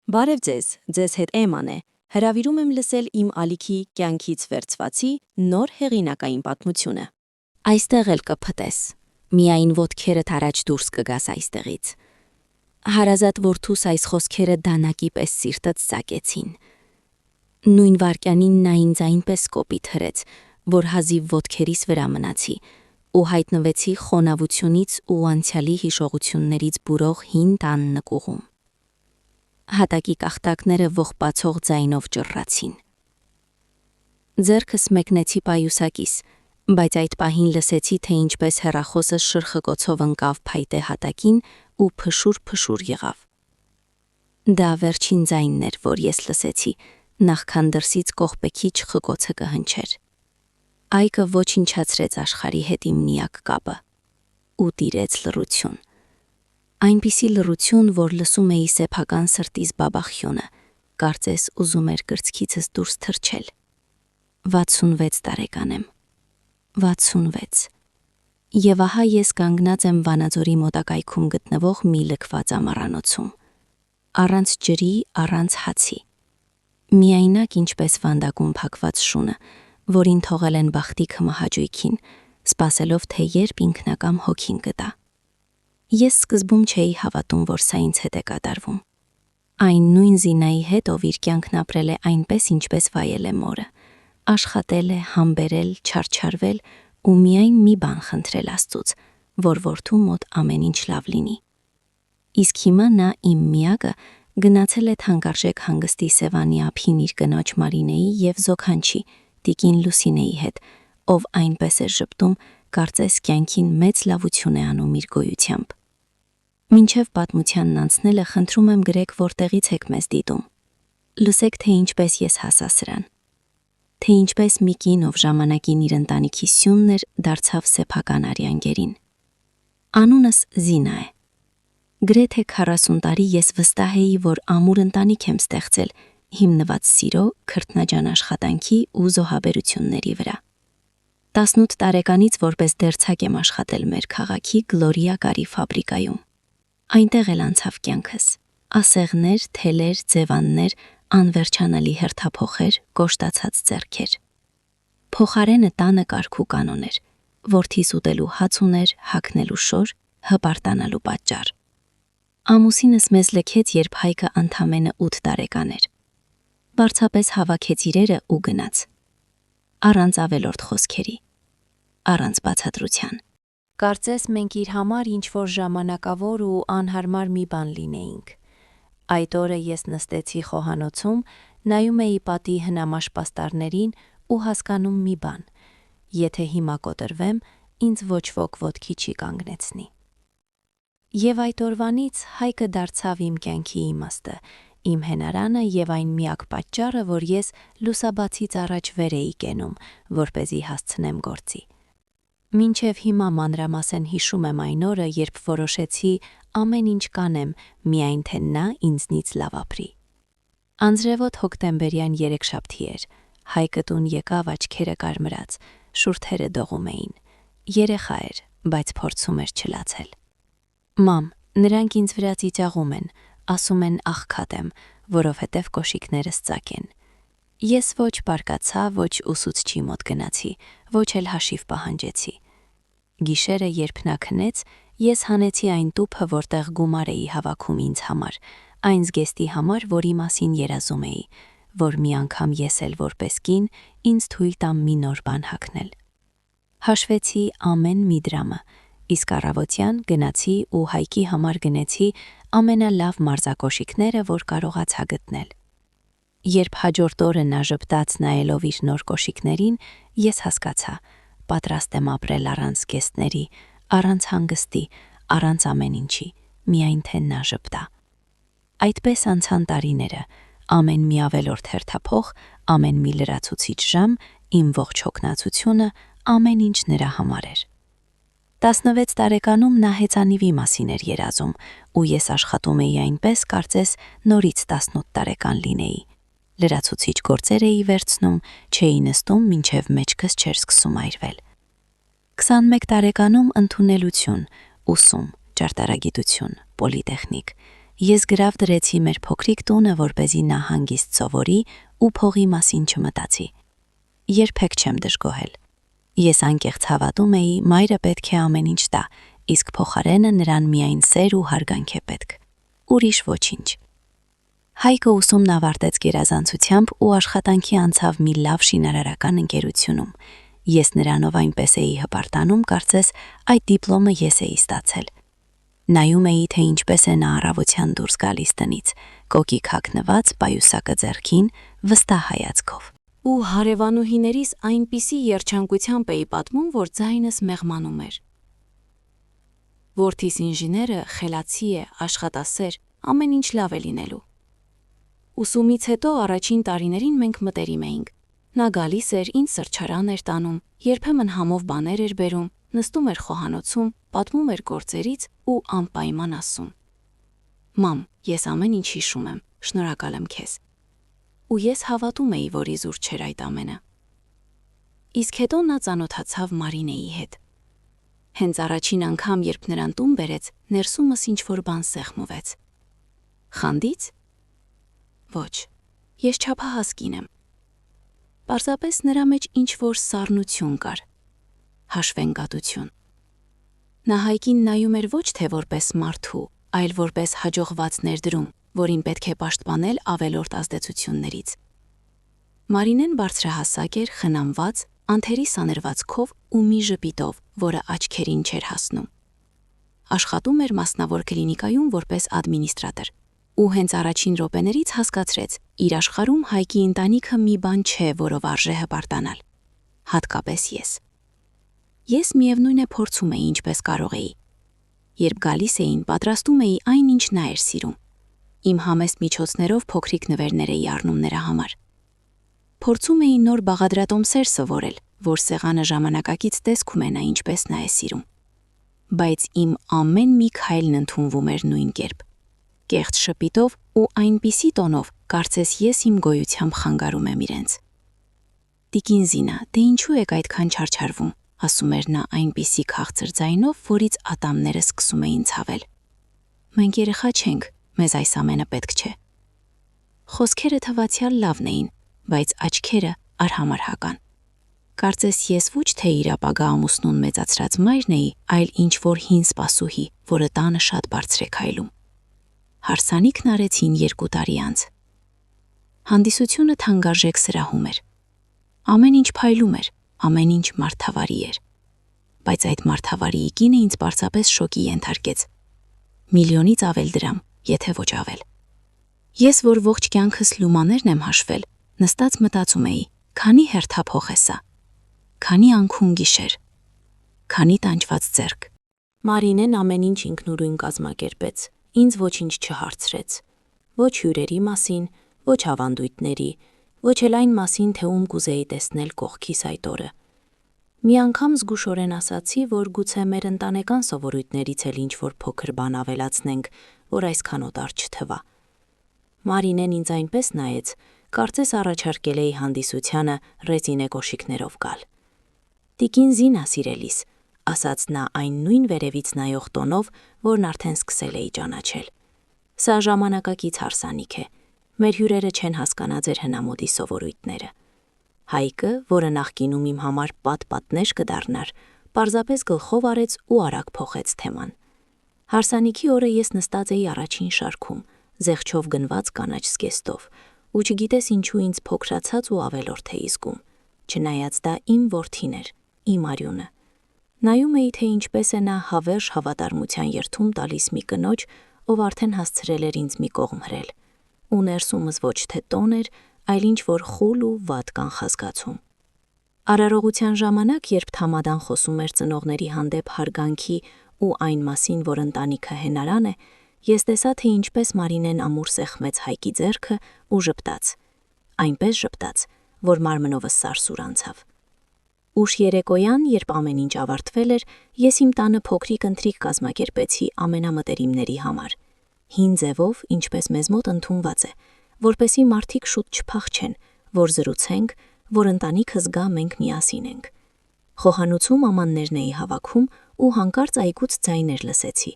Բարև ձեզ հետ Էման է, հրավիրում եմ լսել իմ ալիքի կյանքից վերցվածի նոր հեղինակային պատմությունը։ Այստեղ էլ կփտես, միայն ոտքերդ առաջ դուրս կգաս այստեղից։ Հարազատ որդուս այս խոսքերը դանակի պես սիրտդ ծակեցին։ Նույն վարկյանին նա ինձ այնպես կոպիտ հրեց, որ հազիվ ոտքերիս վրա մնացի ու հայտնվեցի խոնավությունից ու անցյալի հիշողություններից բուրող հին տան նկուղում։ Հատակի կախտակները ողբացող ձայնով ճռռացին։ Ձեռքս մեկնեցի պայուսակիս, բայց այդ պահին լսեցի, թե ինչպես հեռախոսը շրխկոցով ընկավ փայտե հատակին ու փշուր եղավ։ Դա վերջին ձայնն էր, որ ես լսեցի, նախքան դրսից կողպեքի չխկոցը կհնչեր։ Այկը ոչնչացրեց աշխարհի հետ իմ միակ կապը ու տիրեց լռություն։ Այնպիսի լռություն, որ լսում էի սեփական սրտիս բաբախյունը, կարծես ուզում էր կրծքիցս դուրս թռչել։ 66 տարեկան եմ։ 66։ Եվ ահա ես կանգնած եմ Վանաձորի մոտակայքում գտնվող մի լքված ամառանոցում։ Առանց ջրի, առանց հացի։ Միայնակ ինչպես վանդակում փակված շունը, որին թողել են բախտիքը մահաճույքին, սպասելով, թե երբ ինքնակամ հոգին կտա։ Ես սկզբում չէի հավատում, որ սա ինձ հետ է կատարվում։ Այն նույն Զինայի հետ, ով իր կյանքն ապրել է այնպես, ինչպես վայել է մորը, աշխատել է, համբերել, չարչարվել ու միայն մի բան խնդրել Աստծուց, որ որդու մոտ ամեն ինչ լավ լինի։ Իսկ հիմա նա իմ միակը գնացել է թանկարժեք հանգստի Սևանի ափին իր կնոջ Մարինեի և զոքանչի տիկին Լուսինեի հետ, ով այնպես է ժպտում, կարծես կյանքին մեծ լավություն է անում իր գոյությամբ։ Մինչև պատմությանն անցնելը խնդրում եմ գրեք, որտեղից եք մեզ դիտում։ Լսեք, թե ինչպես ես հասա սրան։ Թե ինչպես մի կին, ով ժամանակին իր ընտանիքի սյունն էր, դարձավ սեփական արյանգերին։ Անունս Զինա է։ Գրեթե 40 տարի ես վստահ էի, որ ամուր ընտանիք եմ ստեղծել, հիմնված սիրո, քրտնաջան աշխատանքի ու զոհաբերությունների վրա։ 18 տարեկանից որպես դերձակ եմ աշխատել մեր քաղաքի Գլորիա կարի ֆաբրիկայում։ Այնտեղ էլ անցավ կյանքս։ Ասեղներ, թելեր, ձևաններ, անվերջանալի հերթափոխեր, կոշտացած ձեռքեր։ Փոխարենը տանը կարգ ու կանոն էր, որդիս ուտելու հաց ուներ, հագնելու շոր, հպարտանալու պատճառ։ Ամուսինս մեզ լքեց, երբ Հայկը ընդամենը 8 տարեկան էր։ Բարձապես հավաքեց իրերը ու գնաց։ Առանց ավելորդ խոսքերի, առանց բացատրության։ Կարծես մենք իր համար ինչ-որ ժամանակավոր ու անհարմար մի բան լինեինք։ Այդ օրը ես նստեցի խոհանոցում, նայում էի պատի հնամաշ պաստառներին ու հասկանում մի բան. եթե հիմա կոտրվեմ, ինձ ոչ ոք ոտքի չի կանգնեցնի։ Եվ այդ օրվանից Հայկը դարձավ իմ կյանքի իմաստը, իմ հենարանը և այն միակ պատճառը, որ ես լուսաբացից առաջ վեր էի կենում, որպեսզի հասցնեմ գործի։ Մինչև հիմա մանրամասն հիշում եմ այն օրը, երբ որոշեցի ամեն ինչ կանեմ, միայն թե նա ինձնից լավ ապրի։ Անձրևոտ հոկտեմբերյան երեքշաբթի էր, Հայկը տուն եկավ աչքերը կարմրած, շուրթերը դողում էին։ Երեխա էր, բայց փորձում էր չլացել։ Մամ, նրանք ինձ վրա ծիծաղում են, ասում են աղքատ եմ, որովհետև կոշիկներս ծակ են։ Ես ոչ պարկացա, ոչ ուսուցչի մոտ գնացի, ոչ էլ հաշիվ պահանջեցի։ Գիշերը, երբ նա քնեց, ես հանեցի այն տուփը, որտեղ գումար էի հավաքում ինձ համար, այն զգեստի համար, որի մասին երազում էի, որ մի անգամ ես էլ որպես կին ինձ թույլ տամ մի նոր բան հագնել։ Հաշվեցի ամեն մի դրամը, իսկ առավոտյան գնացի ու Հայկի համար գնեցի ամենալավ մարզակոշիկները, որ կարողացա գտնել։ Երբ հաջորդ օրը նա ժպտաց նայելով իր նոր կոշիկներին, ես հասկացա, պատրաստ եմ ապրել առանց զգեստների, առանց հանգստի, առանց ամեն ինչի, միայն թե նա ժպտա։ Այդպես անցան տարիները, ամեն մի ավելորդ հերթափոխ, ամեն մի լրացուցիչ ժամ, իմ ողջ հոգնածությունը, ամեն ինչ նրա համար էր։ 16 տարեկանում նա հեծանիվի մասին էր երազում, ու ես աշխատում էի այնպես, կարծես նորից 18 տարեկան լինեի։ Լրացուցիչ գործեր էի վերցնում, չէի նստում, մինչև մեջքս չէր սկսում այրվել։ 21 տարեկանում ընդունելություն, ուսում, ճարտարագիտություն, պոլիտեխնիկ, Ես գրավ դրեցի մեր փոքրիկ տունը, որպեսզի նա հանգիստ սովորի ու փողի մասին չմտածի։ Երբեք չեմ դժգոհել։ Ես անկեղծ հավատում էի, մայրը պետք է ամեն ինչ տա, իսկ փոխարենը նրան միայն սեր ու հարգանք է պետք։ Ուրիշ ոչինչ։ Հայկը ուսումն ավարտեց գերազանցությամբ ու աշխատանքի անցավ մի լավ շինարարական ընկերությունում։ Ես նրանով այնպես էի հպարտանում, կարծես այդ դիպլոմը ես էի ստացել։ Նայում էի, թե ինչպես է նա առավոտյան դուրս գալիս տնից, կոկիկ հագնված, պայուսակը ձեռքին, վստահ հայացքով։ Ու հարևանուհիներիս այնպիսի երջանկությամբ էի պատմում, որ ձայնս մեղմանում էր։ Որդիս ինժեները խելացի է, աշխատասեր, ամեն ինչ լավ է լինելու։ Ուսումից հետո առաջին տարիներին մենք մտերիմ էինք։ Նա գալիս էր, ինձ սրճարան էր տանում, երբեմն համով բաներ էր բերում, նստում էր խոհանոցում, պատմում էր գործերից ու անպայման ասում. «Մամ, ես ամեն ինչ հիշում եմ, շնորհակալ եմ քեզ»։ Ու ես հավատում էի, որ իզուր չէր այդ ամենը։ Իսկ հետո նա ծանոթացավ Մարինեի հետ։ Հենց առաջին անգամ, երբ նրան տուն բերեց, ներսումս ինչ-որ բան սեղմվեց։ Խանդից։ Ոչ, ես չափահաս կին եմ։ Պարզապես նրա մեջ ինչ-որ սառնություն կար, հաշվենկատություն։ Նա Հայկին նայում էր ոչ թե որպես մարդու, այլ որպես հաջողված ներդրում, որին պետք է պաշտպանել ավելորդ ազդեցություններից։ Մարինեն բարձրահասակ էր, խնամված, անթերի սանրվածքով ու մի ժպիտով, որը աչքերին չէր հասնում։ Աշխատում էր մասնավոր կլինիկայում որպես ադմինիստրատոր։ Ու հենց առաջին րոպեներից հասկացրեց, իր աշխարհում Հայկի ընտանիքը մի բան չէ, որով արժե հպարտանալ։ Հատկապես ես։ Ես միևնույն է փորձում էի ինչպես կարող էի։ Երբ գալիս էին, պատրաստում էի այն, ինչ նա էր սիրում։ Իմ համեստ միջոցներով փոքրիկ նվերներ էի առնում նրա համար։ Փորձում էի նոր բաղադրատոմսեր սովորել, որ սեղանը ժամանակակից տեսք ունենա ինչպես նա է սիրում։ Բայց իմ ամեն մի քայլն ընդունվում էր նույն կերպ։ Կեղծ շպիտով ու այնպիսի տոնով, կարծես ես իմ գոյությամբ խանգարում եմ իրենց։ Տիկին Զինա, դե ինչու եք այդքան չարչարվում, ասում էր նա այնպիսի քաղցր ձայնով, որից ատամները սկսում էին ցավել։ Մենք երեխա չենք, մեզ այս ամենը պետք չէ։ Խոսքերը թվացյալ լավն էին, բայց աչքերը արհամարհական։ Կարծես ես ոչ թե իր ապագա ամուսնուն մեծացրած մայրն էի, այլ ինչ-որ հին սպասուհի, որը տանը շատ բարձր է քայլում։ Հարսանիքն արեցին 2 տարի անց։ Հանդիսությունը թանկարժեք սրահում էր։ Ամեն ինչ փայլում էր, ամեն ինչ մարդավարի էր։ Բայց այդ մարդավարի կինը ինձ պարզապես շոկի ենթարկեց։ Միլիոնից ավել դրամ, եթե ոչ ավել։ Ես, որ ողջ կյանքս լումաներն եմ հաշվել, նստած մտածում էի, քանի հերթափոխ է սա։ Քանի անքուն գիշեր։ Քանի տանջված ձեռք։ Մարինեն ամեն ինչ ինքնուրույն կազմակերպեց, ինձ ոչինչ չհարցրեց։ Ոչ հյուրերի մասին, ոչ ավանդույթների, ոչ էլ այն մասին, թե ում կուզեի տեսնել կողքիս այդ օրը։ Մի անգամ զգուշորեն ասացի, որ գուցե մեր ընտանեկան սովորույթներից էլ ինչ-որ փոքր բան ավելացնենք, որ այսքան օտար չթվա։ Մարինեն ինձ այնպես նայեց, կարծես առաջարկել էի հանդիսությանը ռեզինե կոշիկներով գալ։ Տիկին Զինա սիրելիս, ասաց նա այն նույն վերևից նայող տոնով, որն արդեն սկսել էի ճանաչել։ Սա ժամանակակից հարսանիք է։ Մեր հյուրերը չեն հասկանա ձեր հնամոդի սովորույթները։ Հայկը, որը նախկինում իմ համար պատնեշ կդառնար, պարզապես գլխով արեց ու արագ փոխեց թեման։ Հարսանիքի օրը ես նստած էի առաջին շարքում, զեղչով գնված կանաչ զգեստով, ու չգիտես ինչու ինձ փոքրացած ու ավելորդ էի զգում, չնայած դա իմ որդին էր, իմ արյունը։ Նայում էի, թե ինչպես է նա հավերժ հավատարմության երթում տալիս մի կնոջ, ով արդեն հասցրել էր ինձ մի կողմ հրել, ու ներսումս ոչ թե տոն էր, այլ ինչ-որ խուլ ու վատ կանխազգացում։ Արարողության ժամանակ, երբ Թամադան խոսում էր ծնողների հանդեպ հարգանքի ու այն մասին, որ ընտանիքը հենարան է, ես տեսա, թե ինչպես Մարինեն ամուր սեղմեց Հայկի ձեռքը ու ժպտաց, այնպես ժպտաց, որ մարմնովս սարսուր անցավ։ Ուշ երեկոյան, երբ ամեն ինչ ավարտվել էր, ես իմ տանը փոքրիկ ընթրիք կազմակերպեցի ամենամտերիմների համար։ Հին ձևով, ինչպես մեզ մոտ ընդունված է, որպեսզի մարդիկ շուտ չփախչեն, որ զրուցենք, որ ընտանիքը զգա մենք միասին ենք։ Խոհանոցում ամաններն էի հավաքում ու հանկարծ այգուց ձայներ լսեցի։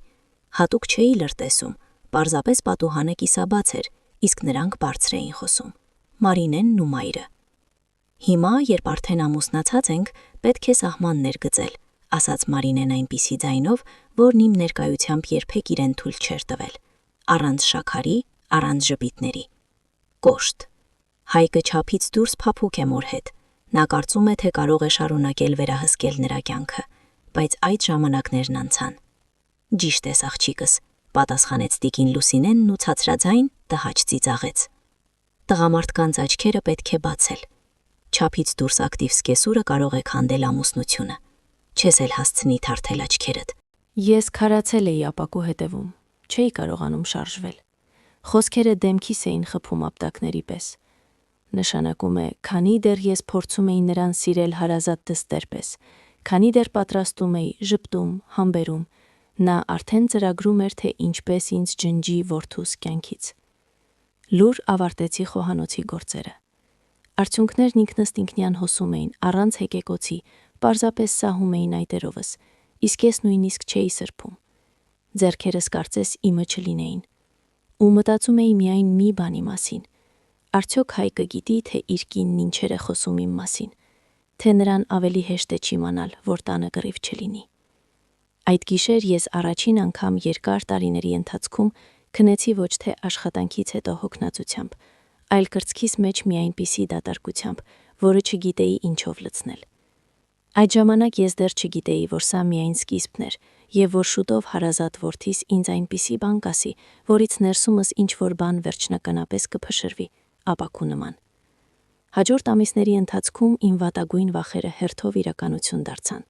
Հատուկ չէի լրտեսում, Պարզապես պատուհանը կիսաբաց էր, իսկ նրանք բարձր էին խոսում։ Մարինենն ու մայրը։ Հիմա, երբ արդեն ամուսնացած ենք, պետք է սահմաններ գծել, ասաց Մարինեն այնպիսի ձայնով, որն իմ ներկայությամբ երբեք իրեն թույլ չէր տվել։ Առանց շաքարի, առանց ժպիտների։ Կոշտ։ Հայկը չափից դուրս փափուկ է մոր հետ։ Նա կարծում է, թե կարող է շարունակել վերահսկել նրա կյանքը, բայց այդ ժամանակներն անցան։ Ճիշտ ես, աղջիկս, պատասխանեց տիկին Լուսինենն ու ցածրաձայն տհաճ ծիծաղեց։ Տղամարդկանց աչքերը պետք է բացել։ Չափից դուրս ակտիվ սկեսուրը կարող է քանդել ամուսնությունը։ Չես էլ հասցնի թարթել աչքերդ։ Ես քարացել էի ապակու հետևում, չէի կարողանում շարժվել։ Խոսքերը դեմքիս էին խփում ապտակների պես։ Նշանակում է, քանի դեռ ես փորձում էի նրան սիրել հարազատ դստեր պես, քանի դեռ պատրաստում էի, ժպտում, համբերում, նա արդեն ծրագրում էր, թե ինչպես ինձ ջնջի որդուս կյանքից։ Լուր ավարտեցի խոհանոցի գործերը։ Արդյունքներն ինքնըստինքնյան հոսում էին, առանց հեկեկոցի, պարզապես սահում էին այտերովս, իսկ ես նույնիսկ չէի սրբում։ Ձեռքերս կարծես իմը չլինեին։ Ու մտածում էի միայն մի բանի մասին. արդյոք Հայկը գիտի, թե իր կինն ինչեր է խոսում իմ մասին, թե նրան ավելի հեշտ է չիմանալ, որ տանը կռիվ չլինի։ Այդ գիշեր ես առաջին անգամ երկար տարիների ընթացքում քնեցի ոչ թե աշխատանքից հետո հոգնածությամբ, այլ կրծքիս մեջ մի այնպիսի դատարկությամբ, որը չգիտեի ինչով լցնել։ Այդ ժամանակ ես դեռ չգիտեի, որ սա միայն սկիզբն էր, եւ որ շուտով հարազատ որդիս ինձ այնպիսի բան կասի, որից ներսումս ինչ-որ բան վերջնականապես կփշրվի, ապակու նման։ Հաջորդ ամիսների ընթացքում իմ վատագույն վախերը հերթով իրականություն դարձան։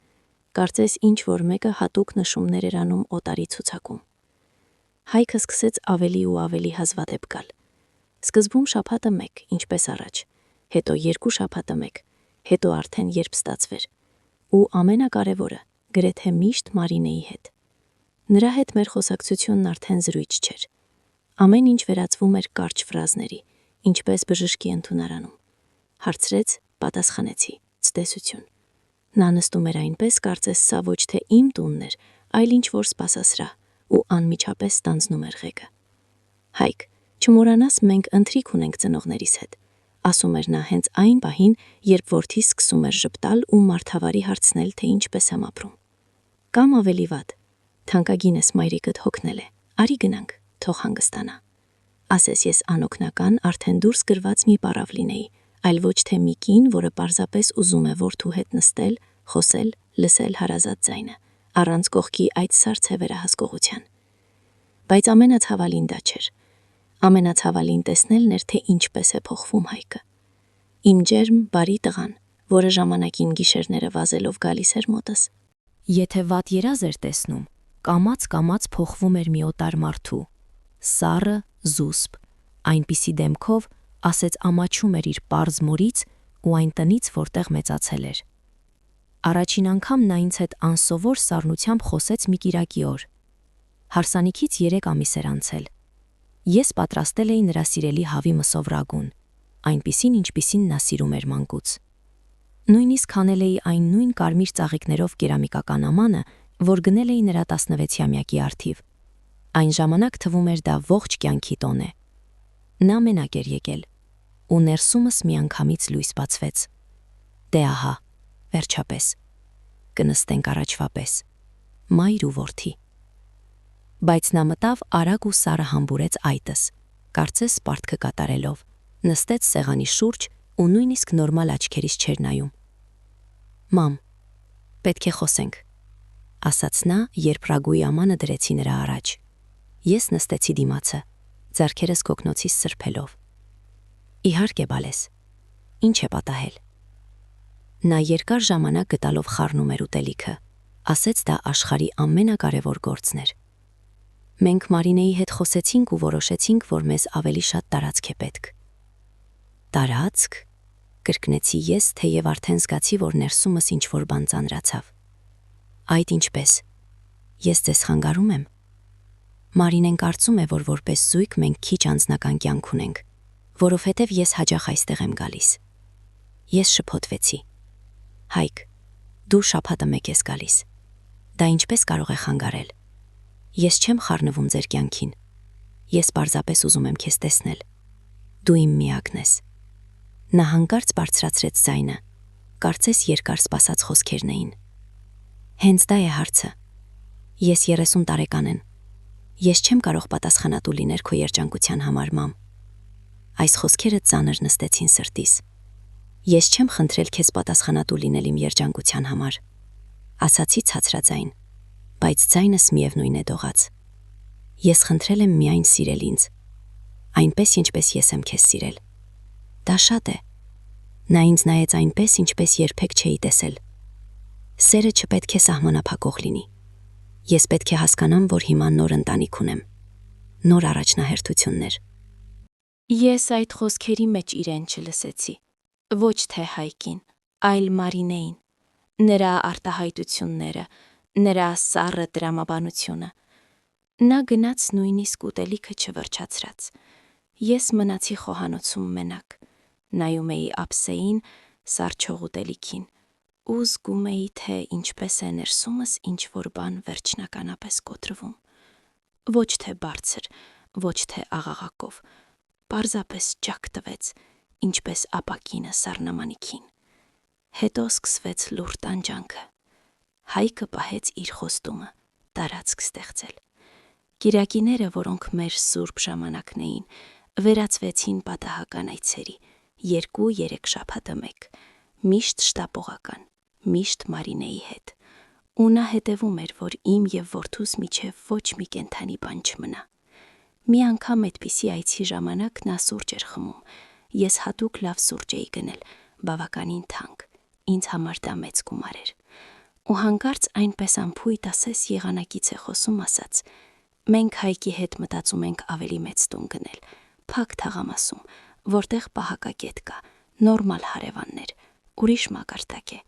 Կարծես ինչ-որ մեկը հատուկ նշումներ էր անում օտարի ցուցակում։ Հայկը սկսեց ավելի ու ավելի հազվադեպ գալ։ Սկզբում շաբաթը 1, ինչպես առաջ, հետո 2 շաբաթը 1, հետո արդեն երբ ստացվեր։ Ու ամենակարևորը, գրեթե միշտ Մարինեի հետ։ Նրա հետ մեր խոսակցությունն արդեն զրույց չէր։ Ամեն ինչ վերածվում էր կարճ ֆրազների, ինչպես բժշկի ընդունարանում։ Հարցրեց, պատասխանեցի, ցտեսություն։ Նա նստում էր այնպես, կարծես սա ոչ թե իմ տունն էր, այլ ինչ-որ սպասասրահ, ու անմիջապես ստանձնում էր ղեկը։ Հայկ, չմոռանաս, մենք ընթրիք ունենք ծնողներիս հետ, ասում էր նա հենց այն պահին, երբ որդիս սկսում էր ժպտալ ու մարդավարի հարցնել, թե ինչպես եմ ապրում։ Կամ ավելի վատ, թանկագինս մայրիկդ հոգնել է, արի գնանք, թող հանգստանա։ Ասես ես անօգնական, արդեն դուրս գրված մի պարավ լինեի, այլ ոչ թե մի կին, որը պարզապես ուզում է որդու հետ նստել, խոսել, լսել հարազատ ձայնը, առանց կողքի այդ սարսե վերահսկողության։ Բայց ամենացավալին դա չէր։ Ամենացավալին տեսնելն էր, թե ինչպես է փոխվում Հայկը։ Իմ ջերմ, բարի տղան, որը ժամանակին գիշերները վազելով գալիս էր մոտս։ Եթե վատ երազ էր տեսնում, կամաց փոխվում էր մի օտար մարդու, սառը, զուսպ, այնպիսի դեմքով, ասեց ամաչում էր իր պարզ մորից ու այն տնից, որտեղ մեծացել էր։ Առաջին անգամ նա ինձ հետ անսովոր սառնությամբ խոսեց մի կիրակի օր։ Հարսանիքից 3 ամիս էր անցել։ Ես պատրաստել էի նրա սիրելի հավի մսով ռագուն, այնպիսին, ինչպիսին նա սիրում էր մանկուց։ Նույնիսկ հանել էի այն նույն կարմիր ծաղիկներով կերամիկական ամանը, որ գնել էի նրա 16-ամյակի առթիվ։ Այն ժամանակ թվում էր դա ողջ կյանքի տոն է։ Նա մենակ էր եկել, ու ներսումս միանգամից լույս բացվեց։ Դե ահա, վերջապես, կնստենք առաջվա պես, մայր ու որդի։ Բայց նա մտավ արագ ու սառը համբուրեց այտս, կարծես պարտքը կատարելով, նստեց սեղանի շուրջ ու նույնիսկ նորմալ աչքերիս չէր նայում։ Մամ, պետք է խոսենք, ասաց նա, երբ ռագուի ամանը դրեցի նրա առաջ։ Ես նստեցի դիմացը, ձեռքերս կոկնոցիս սրբելով։ Իհարկե, բալես, ինչ է պատահել։ Նա երկար ժամանակ գտալով խառնում էր ուտելիքը, ասեց դա աշխարհի ամենակարևոր գործն էր։ Մենք Մարինեի հետ խոսեցինք ու որոշեցինք, որ մեզ ավելի շատ տարածք է պետք։ Տարածք, կրկնեցի ես, թեև արդեն զգացի, որ ներսումս ինչ-որ բան ծանրացավ։ Այդ ինչպես։ Ես ձեզ խանգարում եմ։ Մարինեն կարծում է, որ որպես զույգ մենք քիչ անձնական կյանք ունենք, որովհետև ես հաճախ այստեղ եմ գալիս։ Ես շփոթվեցի։ Հայկ, դու շաբաթը 1 ես գալիս։ Դա ինչպես կարող է խանգարել։ Ես չեմ խառնվում ձեր կյանքին։ Ես պարզապես ուզում եմ քեզ տեսնել։ Դու իմ միակն ես։ Նա հանկարծ բարձրացրեց ձայնը, կարծես երկար սպասած խոսքերն էին։ Հենց դա է հարցը։ Ես 30 տարեկան եմ։ Ես չեմ կարող պատասխանատու լինել քո երջանկության համար, մամ։ Այս խոսքերը ծանր նստեցին սրտիս։ Ես չեմ խնդրել քեզ պատասխանատու լինել իմ երջանկության համար, ասացի ցածրաձայն, բայց ձայնս միևնույն է դողաց։ Ես խնդրել եմ միայն սիրել ինձ, այնպես ինչպես ես եմ քեզ սիրել։ Դա շատ է։ Նա ինձ նայեց այնպես, ինչպես երբեք չէի տեսել։ Սերը չպետք է սահմանափակող լինի։ Ես պետք է հասկանամ, որ հիմա նոր ընտանիք ունեմ, նոր առաջնահերթություններ։ Ես այդ խոսքերի մեջ իրեն չլսեցի, ոչ թե Հայկին, այլ Մարինեին, նրա արտահայտությունները, նրա սառը դրամաբանությունը։ Նա գնաց նույնիսկ ուտելիքը չվրջացրած։ Ես մնացի խոհանոցում մենակ, նայում էի ափսեին, սառչող ուտելիքին, ու զգում էի, թե ինչպես է ներսումս ինչ-որ բան վերջնականապես կոտրվում։ Ոչ թե բարձր, ոչ թե աղաղակով, պարզապես ջակ տվեց, ինչպես ապակինը սառնամանիքին։ Հետո սկսվեց լուռ տանջանքը։ Հայկը պահեց իր խոստումը, տարածք ստեղծել։ Կիրակիները, որոնք մեր սուրբ ժամանակն էին, վերածվեցին պատահական այցերի, 2-3 շաբաթը մեկ, միշտ շտապողական, միշտ Մարինեի հետ։ Ու նա հետևում էր, որ իմ և որդուս միջև ոչ մի կենդանի բան չմնա։ Մի անգամ այդպիսի այցի ժամանակ նա սուրճ էր խմում։ Ես հատուկ լավ սուրճ էի գնել, բավականին թանկ, ինձ համար դա մեծ գումար էր։ Ու հանկարծ այնպես անփույթ ասես եղանակից է խոսում, ասաց. մենք Հայկի հետ մտածում ենք ավելի մեծ տուն գնել, փակ թաղամասում, որտեղ պահակակետ կա, նորմալ հարևաններ, ուրիշ մակարդակ է։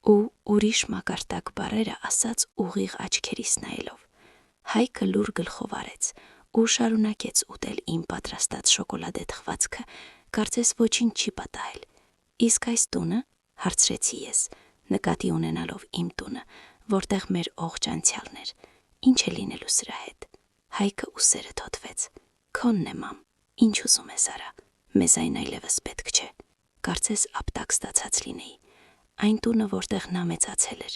Ու ուրիշ մակարդակ բառերը ասաց ուղիղ աչքերիս նայելով։ Հայկը լուր գլխով արեց ու շարունակեց ուտել իմ պատրաստած շոկոլադե թխվածքը, կարծես ոչինչ չի պատահել։ Իսկ այս տունը, հարցրեցի ես, նկատի ունենալով իմ տունը, որտեղ մեր ողջ անցյալն էր, ինչ է լինելու սրա հետ։ Հայկը ուսերը թոթվեց։ Քոնն է, մամ, ինչ ուզում ես արա, մեզ այն այլևս պետք չէ, կարծես ապտակ ստացած լինեի։ Այն տունը, որտեղ նա մեծացել էր,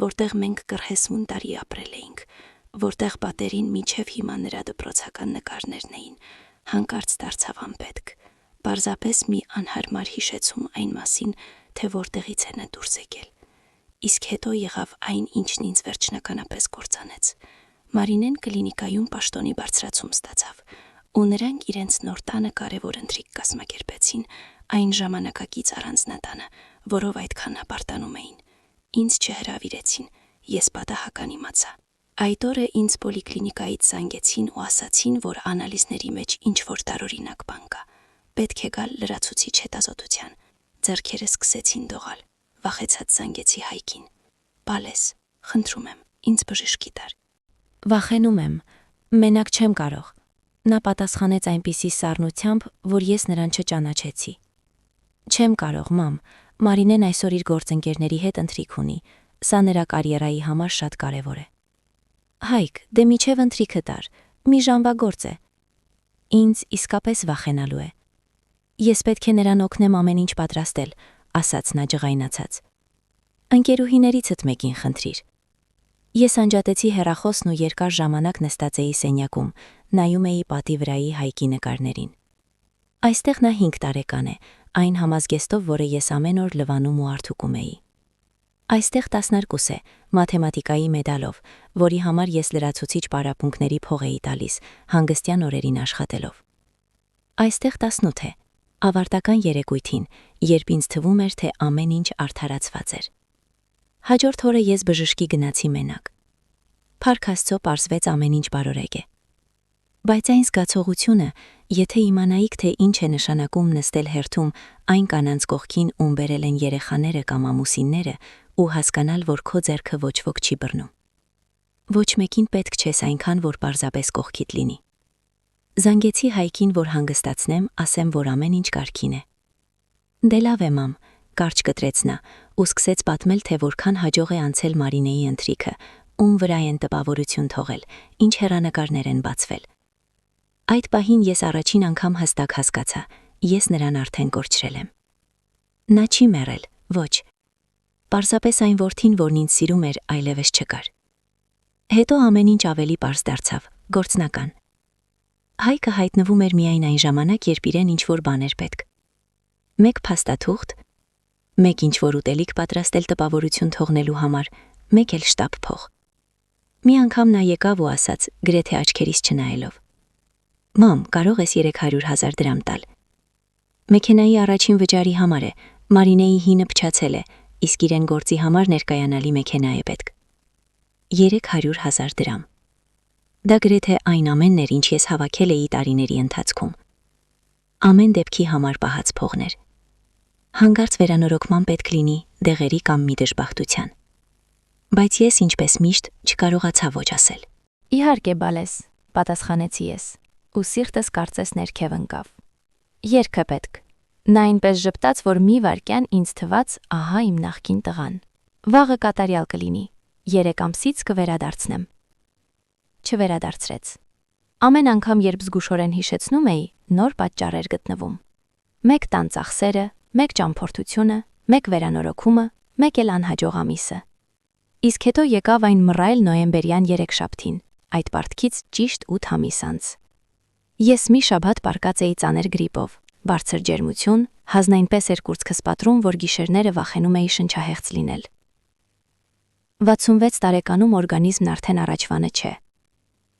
որտեղ մենք կռհեսուն տարի ապրել էինք, որտեղ պատերին մինչև հիմա նրա դպրոցական նկարներն էին, հանկարծ դարձավ անպետք, պարզապես մի անհարմար հիշեցում այն մասին, թե որտեղից է նա դուրս եկել։ Իսկ հետո եղավ այն, ինչն ինձ վերջնականապես կործանեց։ Մարինեն կլինիկայում պաշտոնի բարձրացում ստացավ, ու նրանք իրենց նոր տանը կարևոր ընթրիք կազմակերպեցին, այն ժամանակակից առանձնատանը, որով այդքան հպարտանում էին։ Ինձ չհրավիրեցին, ես պատահական իմացա։ Այդ օրը ինձ պոլիկլինիկայից զանգեցին ու ասացին, որ անալիզների մեջ ինչ-որ տարօրինակ բան կա։ Պետք է գալ լրացուցիչ հետազոտության։ Ձեռքերը սկսեցին դողալ, վախեցած զանգեցի Հայկին։ Պալես, խնդրում եմ, ինձ բժշկի տար։ Վախենում եմ, մենակ չեմ կարող։ Նա պատասխանեց այնպիսի սառնությամբ, որ ես նրան չճանաչեցի։ Չեմ կարող, մամ, Մարինեն այսօր իր գործընկերների հետ ընթրիք ունի, սա նրա կարիերայի համար շատ կարևոր է։ Հայկ, դե միչև ընթրիքը տար, մի ժամվա գործ է։ Ինձ իսկապես վախենալու է։ Ես պետք է նրան օգնեմ ամեն ինչ պատրաստել, ասաց նա ջղայնացած։ Ընկերուհիներիցդ մեկին խնդրիր։ Ես անջատեցի հեռախոսն ու երկար ժամանակ նստած էի սենյակում, նայում էի պատի վրայի Հայկի նկարներին։ Այստեղ նա 5 տարեկան է, այն համազգեստով, որը ես ամեն օր լվանում ու արթուկում էի։ Այստեղ 12 է, մաթեմատիկայի մեդալով, որի համար ես լրացուցիչ պարապմունքների փող էի տալիս, հանգստյան օրերին աշխատելով։ Այստեղ 18 է, ավարտական երեկույթին, երբ ինձ թվում էր, թե ամեն ինչ արդարացված էր։ Հաջորդ օրը ես բժշկի գնացի մենակ։ Փառք Աստծո, պարզվեց ամեն ինչ բարորեկ է։ Բայց այն զգացողությունը, եթե իմանայիք, թե ինչ է նշանակում նստել հերթում այն կանանց կողքին, ում բերել են երեխաները կամ ամուսինները, ու հասկանալ, որ քո ձեռքը ոչ ոք չի բռնում։ Ոչ մեկին պետք չես այնքան, որ պարզապես կողքիդ լինի։ Զանգեցի Հայկին, որ հանգստացնեմ, ասեմ, որ ամեն ինչ կարգին է։ Դե լավ է, մամ, կարճ կտրեց նա, ու սկսեց պատմել, թե որքան հաջող է անցել Մարինեի ընթրիքը, ում վրա են տպավորություն թողել, ինչ հեռանկարներ են բացվել։ Այդ պահին ես առաջին անգամ հստակ հասկացա, ես նրան արդեն կորչրել եմ։ Նա չի մեռել, ոչ։ Պարզապես այն որդին, որն ինձ սիրում էր, այլևս չկար։ Հետո ամեն ինչ ավելի պարզ դարձավ, գործնական։ Հայկը հայտնվում էր միայն այն ժամանակ, երբ իրեն ինչ-որ բան էր պետք։ Մեկ փաստաթուղթ, մեկ ինչ-որ ուտելիք պատրաստել տպավորություն թողնելու համար, մեկ էլ շտապ փող։ Մի անգամ նա եկավ ու ասաց, գրեթե աչքերիս չնայելով. «Մամ, կարող ես 300,000 դրամ տալ։ Մեքենայի առաջին վճարի համար է, Մարինեի հինը փչացել է, իսկ իրեն գործի համար ներկայանալի մեքենա է պետք»։ 300,000 դրամ։ Դա գրեթե այն ամենն էր, ինչ ես հավաքել էի տարիների ընթացքում։ Ամեն դեպքի համար պահած փողներ։ Հանկարծ վերանորոգման պետք լինի դեղերի կամ մի դժբախտության։ Բայց ես, ինչպես միշտ, չկարողացա ոչ ասել։ Իհարկե, բալես, պատասխանեցի ես, ու սիրտս կարծես ներքև ընկավ։ Երգը պետք։ Նա այնպես ժպտաց, որ մի վայրկյան ինձ թվաց, ահա իմ նախկին տղան։ Վաղը կատարյալ կլինի, 3 ամսից կվերադարձնեմ։ Չվերադարձրեց։ Ամեն անգամ, երբ զգուշորեն հիշեցնում էի, նոր պատճառ էր գտնվում։ Մեկ տան ծախսերը, մեկ ճամփորդությունը, մեկ վերանորոգումը, մեկ էլ անհաջող ամիսը։ Իսկ հետո եկավ այն մռայլ նոյեմբերյան երեքշաբթին, այդ պարտքից ճիշտ 8 ամիս անց։ Ես մի շաբաթ պառկած էի ծանր գրիպով, բարձր ջերմություն, հազնայնպես էր կուրծքս պատռում, որ գիշերները վախենում էի շնչահեղձ լինել։ 66 տարեկանում օրգանիզմն արդեն առաջվանը չէ։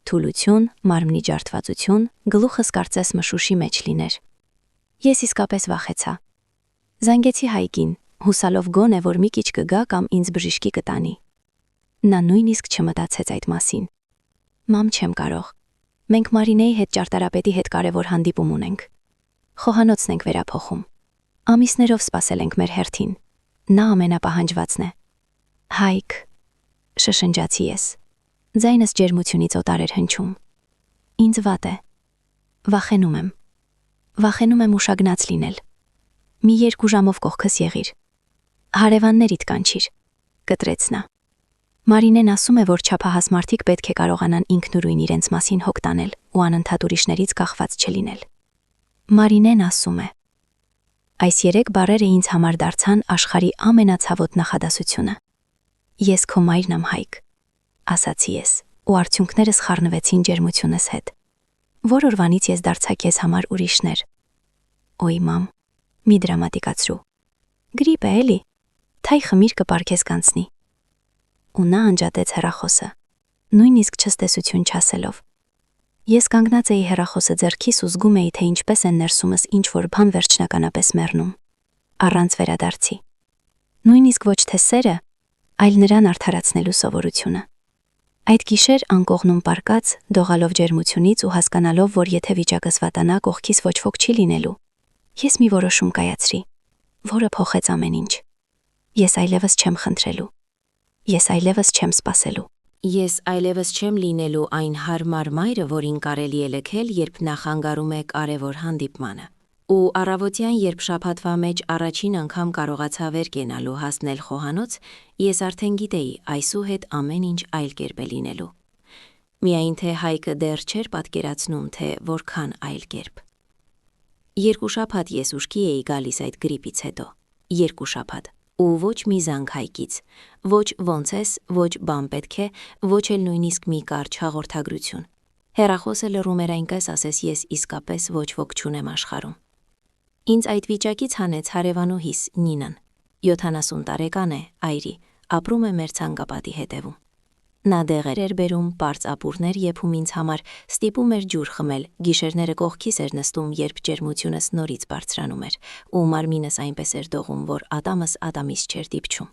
Թուլություն, մարմնի ջարդվածություն, գլուխս կարծես մշուշի մեջ լիներ։ Ես իսկապես վախեցա։ Զանգեցի Հայկին, հուսալով գոնե, որ մի քիչ կգա կամ ինձ բժիշկի կտանի։ Նա նույնիսկ չմտածեց այդ մասին։ Մամ, չեմ կարող։ Մենք Մարինեի հետ ճարտարապետի հետ կարևոր հանդիպում ունենք։ Խոհանոցն ենք վերափոխում։ Ամիսներով սպասել ենք մեր հերթին։ Նա ամենապահանջվածն է։ Հայկ, շշնջացի ես։ Ձայնս ջերմությունից օտար էր հնչում։ Ինձ վատ է։ Վախենում եմ։ Վախենում եմ ուշագնաց լինել։ Մի 2 ժամով կողքս եղիր։ Հարևաններիդ կանչիր, կտրեց նա։ Մարինեն ասում է, որ չափահաս մարդիկ պետք է կարողանան ինքնուրույն իրենց մասին հոգ տանել ու անընդհատ ուրիշներից կախված չլինել։ Մարինեն ասում է. Այս 3 բառերը ինձ համար դարձան աշխարհի ամենացավոտ նախադասությունը։ Ես քո մայրն եմ, Հայկ, ասացի ես, ու արդյունքներս խառնվեցին ջերմությունս հետ։ Որ օրվանից ես դարձա քեզ համար ուրիշներ։ Ոյ մամ, մի դրամատիկացրու։ Գրիպ է էլի, թայ խմիր կպարկես կանցնի։ Ու նա անջատեց հեռախոսը, նույնիսկ չստեսություն չասելով։ Ես կանգնած էի հեռախոսը ձեռքիս ու զգում էի, թե ինչպես են ներսումս ինչ-որ բան վերջնականապես մեռնում, առանց վերադարձի։ Նույնիսկ ոչ թե սերը, այլ նրան արդարացնելու սովորությունը։ Այդ գիշեր անկողնում պարկած, դողալով ջերմությունից ու հասկանալով, որ եթե վիճակս վատանա, կողքիս ոչ ոք չի լինելու, ես մի որոշում կայացրի, որը փոխեց ամեն ինչ։ Ես այլևս չեմ խնդրելու։ Ես այլևս չեմ սպասելու։ Ես այլևս չեմ լինելու այն հարմար մայրը, որին կարելի է լքել, երբ նա խանգարում է կարևոր հանդիպմանը։ Ու առավոտյան, երբ շաբաթվա մեջ առաջին անգամ կարողացա վեր կենալու հասնել խոհանոց, ես արդեն գիտեի այսուհետ ամեն ինչ այլ կերպ է լինելու։ Միայն թե Հայկը դեռ չէր պատկերացնում, թե որքան այլ կերպ։ 2 շաբաթ ես ուշքի էի գալիս այդ գրիպից հետո։ 2 շաբաթ։ Ու ոչ մի զանգ Հայկից, ոչ ոնց ես, ոչ բան պետք է, ոչ էլ նույնիսկ մի կարճ հաղորդագրություն։ Հեռախոսը լռում էր այնպես, ասես ես իսկապես ոչ ոք չունեմ աշխարհում։ Ինձ այդ վիճակից հանեց հարևանուհիս Նինան, 70 տարեկան է, այրի, ապրում է մեր ցանկապատի հետևում։ Նա դեղեր էր բերում, պարծ ապուրներ եփում ինձ համար, ստիպում էր ջուր խմել, գիշերները կողքիս էր նստում, երբ ջերմությունս նորից բարձրանում էր, ու մարմինս այնպես էր դողում, որ ատամս ատամից չէր դիպչում։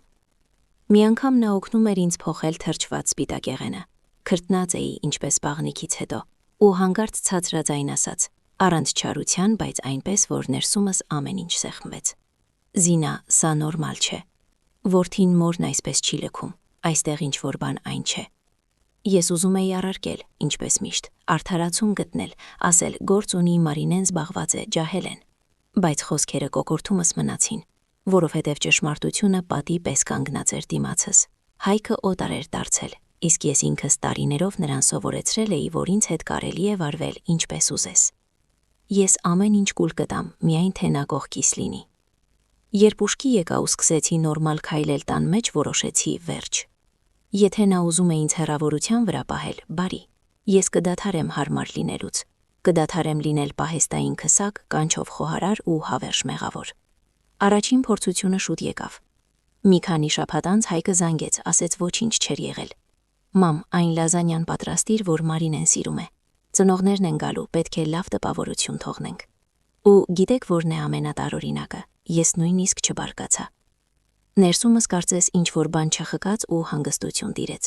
Մի անգամ նա օգնում էր ինձ փոխել թրջված սպիտակեղենը։ Քրտնած էի, ինչպես բաղնիքից հետո, ու հանկարծ ցածրաձայն ասաց. առանց չարության, բայց այնպես, որ ներսումս ամեն ինչ սեղմվեց։ Զինա, սա նորմալ չէ։ Որդին մորն այսպես չի լքում, այստեղ ինչ-որ բան այն չէ։ Ես ուզում էի առարկել, ինչպես միշտ, արդարացում գտնել, ասել գործ ունի Մարինեն զբաղված է, ջահել են։ Բայց խոսքերը կոկորտումս մնացին, որովհետև ճշմարտությունը պատի պես կանգնած էր դիմացս։ Հայկը օտար էր դարձել, իսկ ես ինքս տարիներով նրան սովորեցրել էի, որ ինձ հետ կարելի է վարվել ինչպես ուզես։ Ես ամեն ինչ կուլ կտամ, միայն թե նա կողքիս լինի։ Երբ ուշքի եկա ու սկսեցի նորմալ քայլել տան մեջ, որոշեցի վերջ։ Եթե նա ուզում է ինձ հեռավորության վրա պահել, բարի, ես կդադարեմ հարմար լինելուց, կդադարեմ լինել պահեստային քսակ, կանչով խոհարար ու հավերժ մեղավոր։ Առաջին փորձությունը շուտ եկավ։ Մի քանի շաբաթ անց Հայկը զանգեց, ասեց ոչինչ չէր եղել։ Մամ, այն լազանյան պատրաստիր, որ Մարինեն սիրում է։ Ծնողներն են գալու, պետք է լավ տպավորություն թողնենք։ Ու գիտեք որն է ամենատարօրինակը, ես նույնիսկ չբարկացա։ Ներսումս կարծես ինչ-որ բան չխկաց ու հանգստություն տիրեց։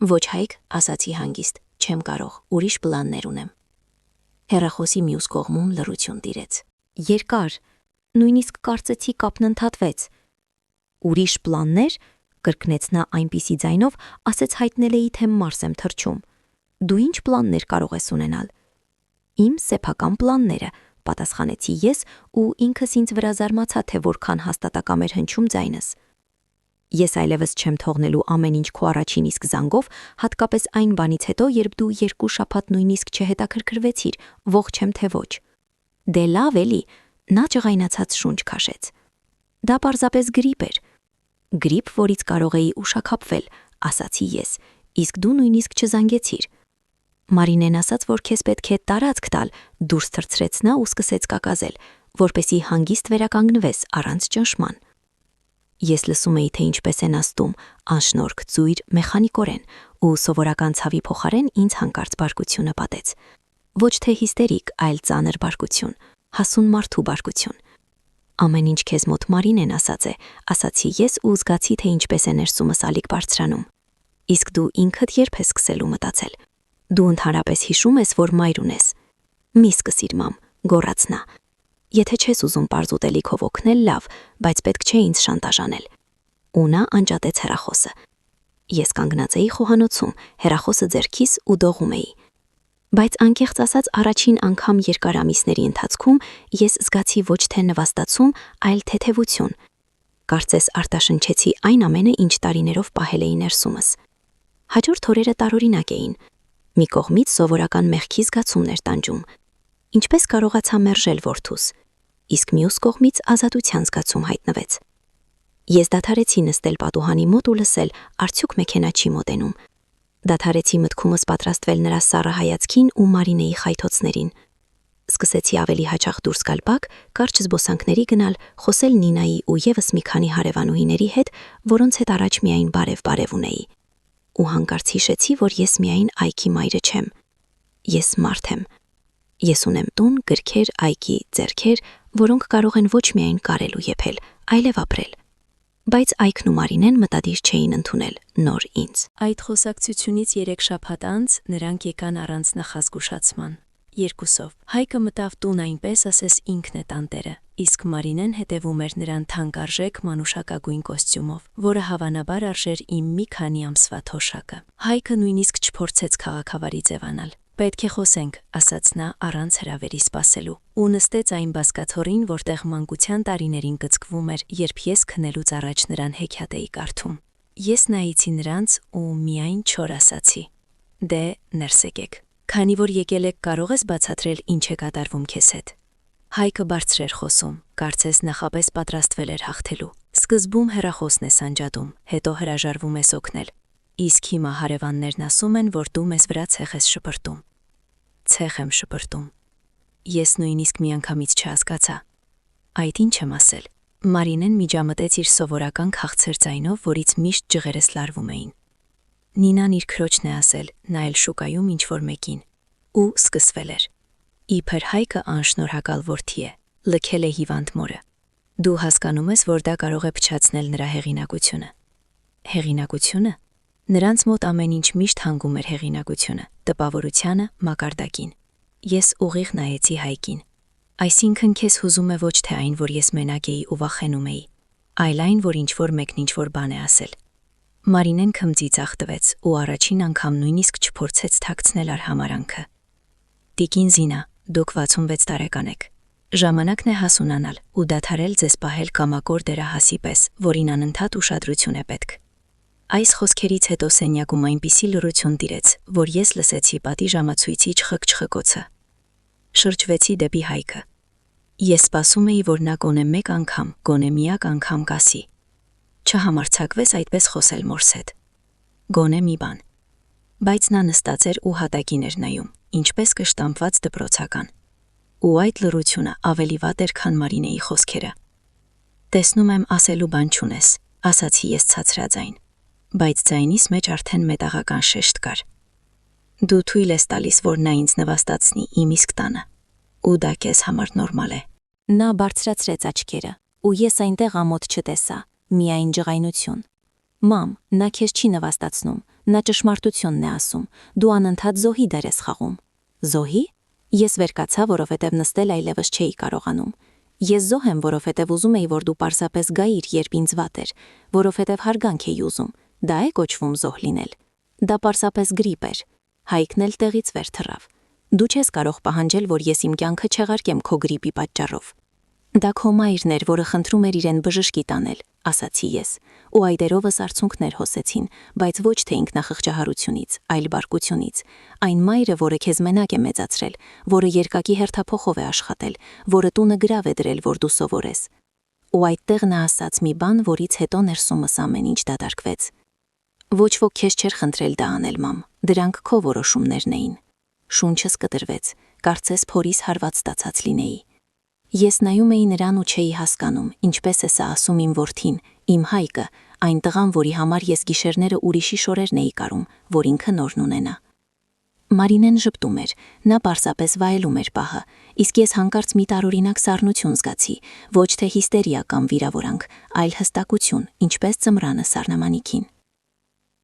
Ոչ Հայկ, ասացի հանգիստ, չեմ կարող, ուրիշ պլաններ ունեմ։ Հեռախոսի մյուս կողմում լռություն տիրեց։ Երկար, նույնիսկ կարծեցի կապն ընդհատվեց։ Ուրիշ պլաններ, կրկնեց նա այնպիսի ձայնով, ասեց հայտնելեի թե Մարս եմ թռչում։ Դու ինչ պլաններ կարող ես ունենալ։ Իմ սեփական պլանները, պատասխանեցի ես ու ինքս ինձ վրա զարմացա, թե որքան հաստատակամ էր հնչում ձայնս։ Ես այլևս չեմ թողնելու ամեն ինչ քո առաջին իսկ զանգով, հատկապես այն բանից հետո, երբ դու 2 շաբաթ նույնիսկ չհետաքրքրվեցիր, ողջ եմ թե ոչ։ Դե լավ էլի, նա ջղայնացած շունչ քաշեց։ Դա պարզապես գրիպ էր։ Գրիպ, որից կարող էի ուշաքապվել, ասացի ես, իսկ դու նույնիսկ չզանգեցիր։ Մարինեն ասաց, որ քեզ պետք է տարածք տալ, դուրս թռցրեց նա ու սկսեց կակազել, որպեսզի հանգիստ վերականգնվես առանց ճնշման։ Ես լսում էի, թե ինչպես են աստում, անշնորհք, ծույր, մեխանիկորեն, ու սովորական ցավի փոխարեն ինձ հանկարծ բարկությունը պատեց։ Ոչ թե հիստերիկ, այլ ծանր բարկություն, հասուն մարդու բարկություն։ Ամեն ինչ քեզ մոտ Մարինեն ասաց է, ասացի ես ու զգացի, թե ինչպես է ներսումս ալիք բարձրանում։ Իսկ դու ինքդ երբ ես սկսելու մտածել։ Դու ընդհանրապես հիշում ես, որ մայր ունես։ Մի սկսիր, մամ, գոռաց նա։ Եթե չես ուզում պարզ ուտելիքով օգնել, լավ, բայց պետք չէ ինձ շանտաժանել։ Ու նա անջատեց հեռախոսը։ Ես կանգնած էի խոհանոցում, հեռախոսը ձեռքիս ու դողում էի։ Բայց անկեղծ ասած, առաջին անգամ երկար ամիսների ընթացքում ես զգացի ոչ թե նվաստացում, այլ թեթևություն։ Կարծես արտաշնչեցի այն ամենը, ինչ տարիներով պահել էի ներսումս։ Հաջորդ օրերը տարօրինակ էին։ Մի կողմից սովորական մեղքի զգացումներ տանջում։ Ինչպես կարողացա մերժել որդուս, իսկ մյուս կողմից ազատության զգացում հայտնվեց։ Ես դադարեցի նստել պատուհանի մոտ ու լսել, արդյոք մեքենա չի մոտենում։ Դադարեցի մտքումս պատրաստվել նրա սառը հայացքին ու Մարինեի խայթոցներին։ Սկսեցի ավելի հաճախ դուրս գալ բակ, կարճ զբոսանքների գնալ, խոսել Նինայի ու եւս մի քանի հարևանուհիների հետ, որոնց հետ առաջ միայն բարև ունեի։ Ու հանկարծ հիշեցի, որ ես միայն Այքի մայրը չեմ։ Ես մարդ եմ։ Ես ունեմ տուն, գրքեր, Այքի ձեռքեր, որոնք կարող են ոչ միայն կարել ու եփել, այլև ապրել։ Բայց Այքն ու Մարինեն մտադիր չէին ընդունել նոր ինձ։ Այդ խոսակցությունից 3 շաբաթ անց նրանք եկան առանց նախազգուշացման։ Երկուսով։ Հայկը մտավ տուն այնպես, ասես ինքն է տանտերը, իսկ Մարինեն հետևում էր նրան թանկարժեք մանուշակագույն կոստյումով, որը հավանաբար արժեր իմ մի քանի ամսվա թոշակը։ Հայկը նույնիսկ չփորձեց քաղաքավարի ձևանալ։ Պետք է խոսենք, ասաց նա առանց հրավերի սպասելու, ու նստեց այն բազկաթոռին, որտեղ մանկության տարիներին գծկվում էր, երբ ես քնելուց առաջ նրան հեքիաթ էի կարդում։ Ես նայեցի նրանց ու միայն չոր ասացի. Դե, ներս եկեք։ Քանի որ եկել եք, կարող ես բացատրել ինչ է կատարվում քեզ հետ։ Հայկը բարձր էր խոսում, կարծես նախապես պատրաստվել էր հաղթելու։ Սկզբում հեռախոսն ես անջատում, հետո հրաժարվում ես օգնել։ Իսկ հիմա հարևաններն ասում են, որ դու մեզ վրա ցեխ ես շպրտում։ Ցեխ եմ շպրտում։ Ես նույնիսկ միանգամից չհասկացա։ Այդ ինչ եմ ասել։ Մարինեն միջամտեց իր սովորական քաղցր ձայնով, որից միշտ ջղերս լարվում էին։ Նինան իր քրոջն է ասել, նա էլ շուկայում ինչ-որ մեկին։ Ու սկսվել էր։ Իբր Հայկը անշնորհակալ որդի է, լքել է հիվանդ մորը։ Դու հասկանում ես, որ դա կարող է փչացնել նրա հեղինակությունը։ Հեղինակությունը։ Նրանց մոտ ամեն ինչ միշտ հանգում էր հեղինակությունը, տպավորությանը, մակարդակին։ Ես ուղիղ նայեցի Հայկին։ Այսինքն քեզ հուզում է ոչ թե այն, որ ես մենակ էի ու վախենում էի, այլ այն, որ ինչ-որ մեկն ինչ-որ բան է ասել։ Մարինեն քմծի ծաղտվեց ու առաջին անգամ նույնիսկ չփորձեց թաքցնել արհամարանքը։ Տիկին Զինա, դուք 66 տարեկան եք։ Ժամանակն է հասունանալ ու դադարել ձեզ պահել կամակոր դերահասի պես, որին անընդհատ ուշադրություն է պետք։ Այս խոսքերից հետո սենյակում այնպիսի լռություն տիրեց, որ ես լսեցի պատի ժամացույցի չխկ-չխկոցը։ Շրջվեցի դեպի Հայկը։ Ես սպասում էի, որ նա գոնե մեկ անգամ, գոնե միակ անգամ կասի. «Չհամարձակվես այդպես խոսել մորս հետ»։ Գոնե մի բան։ Բայց նա նստած էր ու հատակին էր նայում, ինչպես կշտամպված դպրոցական։ Ու այդ լռությունը ավելի վատ էր, քան Մարինեի խոսքերը։ «Տեսնում եմ ասելու բան չունես», ասացի ես ցածրաձայն, բայց ձայնիս մեջ արդեն մետաղական շեշտ կար։ «Դու թույլ ես տալիս, որ նա ինձ նվաստացնի իմ իսկ տանը, ու դա քեզ համար նորմալ է»։ Նա բարձրացրեց աչքերը, ու ես այնտեղ ամոթ չտեսա, միայն ջղայնություն։ «Մամ, նա քեզ չի նվաստացնում, նա ճշմարտությունն է ասում, դու անընդհատ զոհի դեր ես խաղում»։ Զոհի։ Ես վեր կացա, որովհետև նստել այլևս չէի կարողանում։ Ես զոհ եմ, որովհետև ուզում էի, որ դու պարզապես գայիր, երբ ինձ վատ էր, որովհետև հարգանք էի ուզում։ Դա է կոչվում զոհ լինել։ Դա պարզապես գրիպ էր։ Հայկն էլ տեղից վեր թռավ։ Դու չես կարող պահանջել, որ ես իմ կյանքը չեղարկեմ քո գրիպի պատճառով։ Դա քո մայրն էր, որը խնդրում էր իրեն բժշկի տանել, ասացի ես, ու այդերովս արցունքներ հոսեցին, բայց ոչ թե ինքնախղճահարությունից, այլ բարկությունից։ Այն մայրը, որը քեզ մենակ է մեծացրել, որը երկակի հերթափոխով է աշխատել, որը տունը գրավ է դրել, որ դու սովորես։ Ու այդտեղ նա ասաց մի բան, որից հետո ներսումս ամեն ինչ դատարկվեց։ Ոչ ոք քեզ չէր խնդրել դա անել, մամ, դրանք քո որոշումներն էին։ Շունչս կտրվեց, կարծես փորիս հարված ստացած լինեի։ Ես նայում էի նրան ու չէի հասկանում, ինչպես է սա ասում իմ որդին, իմ Հայկը, այն տղան, որի համար ես գիշերները ուրիշի շորերն էի կարում, որ ինքը նորն ունենա։ Մարինեն ժպտում էր, նա պարզապես վայելում էր պահը, իսկ ես հանկարծ մի տարօրինակ սառնություն զգացի, ոչ թե հիստերիա կամ վիրավորանք, այլ հստակություն, ինչպես ծմրանը սառնամանիքին։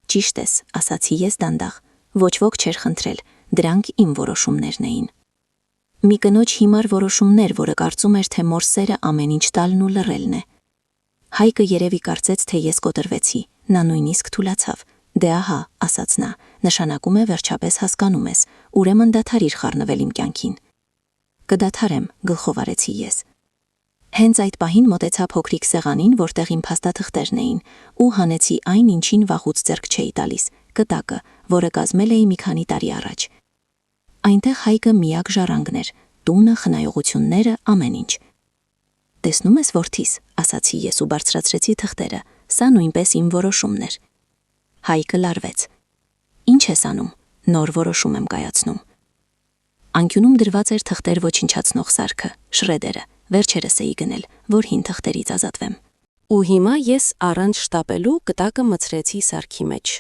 Ճիշտ ես, ասացի ես դանդաղ, ոչ ոք չէր խնդրել, դրանք իմ որոշումներն էին։ Մի կնոջ հիմար որոշումներ, որը կարծում էր, թե մոր սերը ամեն ինչ տալն ու լռելն է։ Հայկը երևի կարծեց, թե ես կոտրվեցի, նա նույնիսկ թուլացավ։ Դե ահա, ասաց նա, նշանակում է վերջապես հասկանում ես, ուրեմն դադարիր խառնվել իմ կյանքին։ Կդադարեմ, գլխով արեցի ես։ Հենց այդ պահին մոտեցա փոքրիկ սեղանին, որտեղ իմ փաստաթղթերն էին, ու հանեցի այն, ինչին վաղուց ձեռք չէի տալիս, կտակը, որը կազմել էի մի քանի տարի առաջ։ Այնտեղ Հայկը միակ ժառանգն էր, տունը, խնայողությունները, ամեն ինչ։ Տեսնում ես, որդիս, ասացի ես ու բարձրացրեցի թղթերը, սա նույնպես իմ որոշումն էր։ Հայկը լարվեց։ Ինչ ես անում, նոր որոշում եմ կայացնում։ Անկյունում դրված էր թղթեր ոչնչացնող սարքը, շրեդերը, վերջերս էի գնել, որ հին թղթերից ազատվեմ։ Ու հիմա ես առանց շտապելու կտակը մցրեցի սարքի մեջ։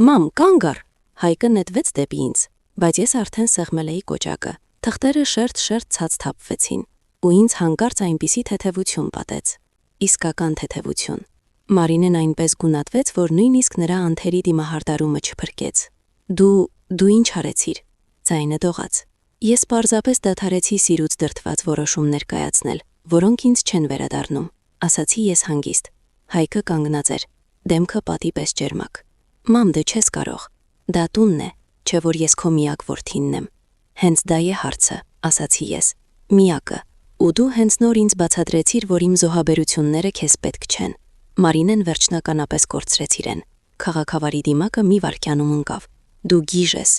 Մամ, կանգ առ, Հայկը նետվեց դեպի ինձ, բայց ես արդեն սեղմել էի կոճակը։ Թղթերը շերտ-շերտ ցած թափվեցին, ու ինձ հանկարծ այնպիսի թեթևություն պատեց։ Իսկական թեթևություն։ Մարինեն այնպես գունատվեց, որ նույնիսկ նրա անթերի դիմահարդարումը չփրկեց։ Դու ինչ արեցիր։ Ձայնը դողաց։ Ես պարզապես դադարեցի սիրուց դրդված որոշումներ կայացնել, որոնք ինձ չեն վերադառնում, ասացի ես հանգիստ։ Հայկը կանգնած էր, դեմքը պատի պես ջերմակ։ Մամ, դու չես կարող։ Դա տունն է, չէ որ ես քո միակ որդինն եմ։ Հենց դա է հարցը, ասացի ես։ Միակը։ Ու դու հենց նոր ինձ բացատրեցիր, որ իմ զոհաբերությունները քեզ պետք չեն։ Մարինեն վերջնականապես կորցրեց իրեն։ Քաղաքավարի դիմակը մի վայրկյանում ընկավ։ Դու գիժ ես։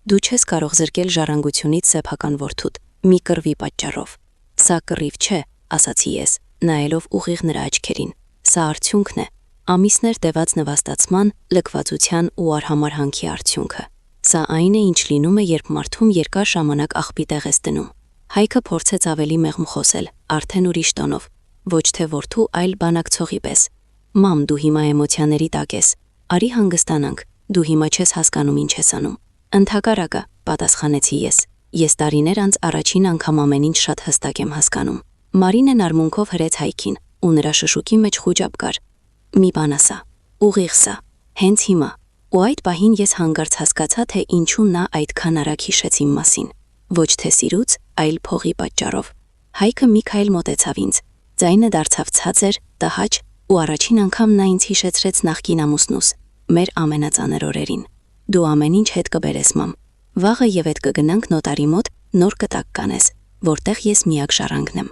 Դու չես կարող զրկել ժառանգությունից սեփական որդուդ, մի կռվի պատճառով։ Սա կռիվ չէ, ասացի ես, նայելով ուղիղ նրա աչքերին։ Սա արդյունքն է, ամիսներ տևած նվաստացման, լքվածության ու արհամարհանքի արդյունքը։ Սա այն է, ինչ լինում է, երբ մարդում երկար ժամանակ աղբի տեղ ես դնում։ Հայկը փորձեց ավելի մեղմ խոսել, արդեն ուրիշ տոնով, ոչ թե որդու, այլ բանակցողի պես։ Մամ, դու հիմա էմոցիաների տակ ես։ Արի հանգստանանք, դու հիմա չես հասկանում ինչ ես անում։ Ընդհակառակը, պատասխանեցի ես։ Ես տարիներ անց առաջին անգամ ամեն ինչ շատ հստակ եմ հասկանում։ Մարինեն արմունքով հրեց Հայկին, ու նրա շշուկի մեջ խուճապ կար։ Մի բան ասա, ուղիղ սա, հենց հիմա։ Ու այդ պահին ես հանկարծ հասկացա, թե ինչու նա այդքան արագ հիշեց իմ մասին։ Ոչ թե սիրուց, այլ փողի պատճառով։ Հայկը մի քայլ մոտեցավ ինձ, ձայնը դարձավ ցածր, տհաճ, ու առաջին անգամ նա ինձ հիշեցրեց նախկին ամուսնուս, մեր ամենածանր օրերին։ Դու ամեն ինչ հետ կբերես, մամ։ Վաղը եւ հետ կգնանք նոտարի մոտ, նոր կտակ կանես, որտեղ ես միակ ժառանգն եմ։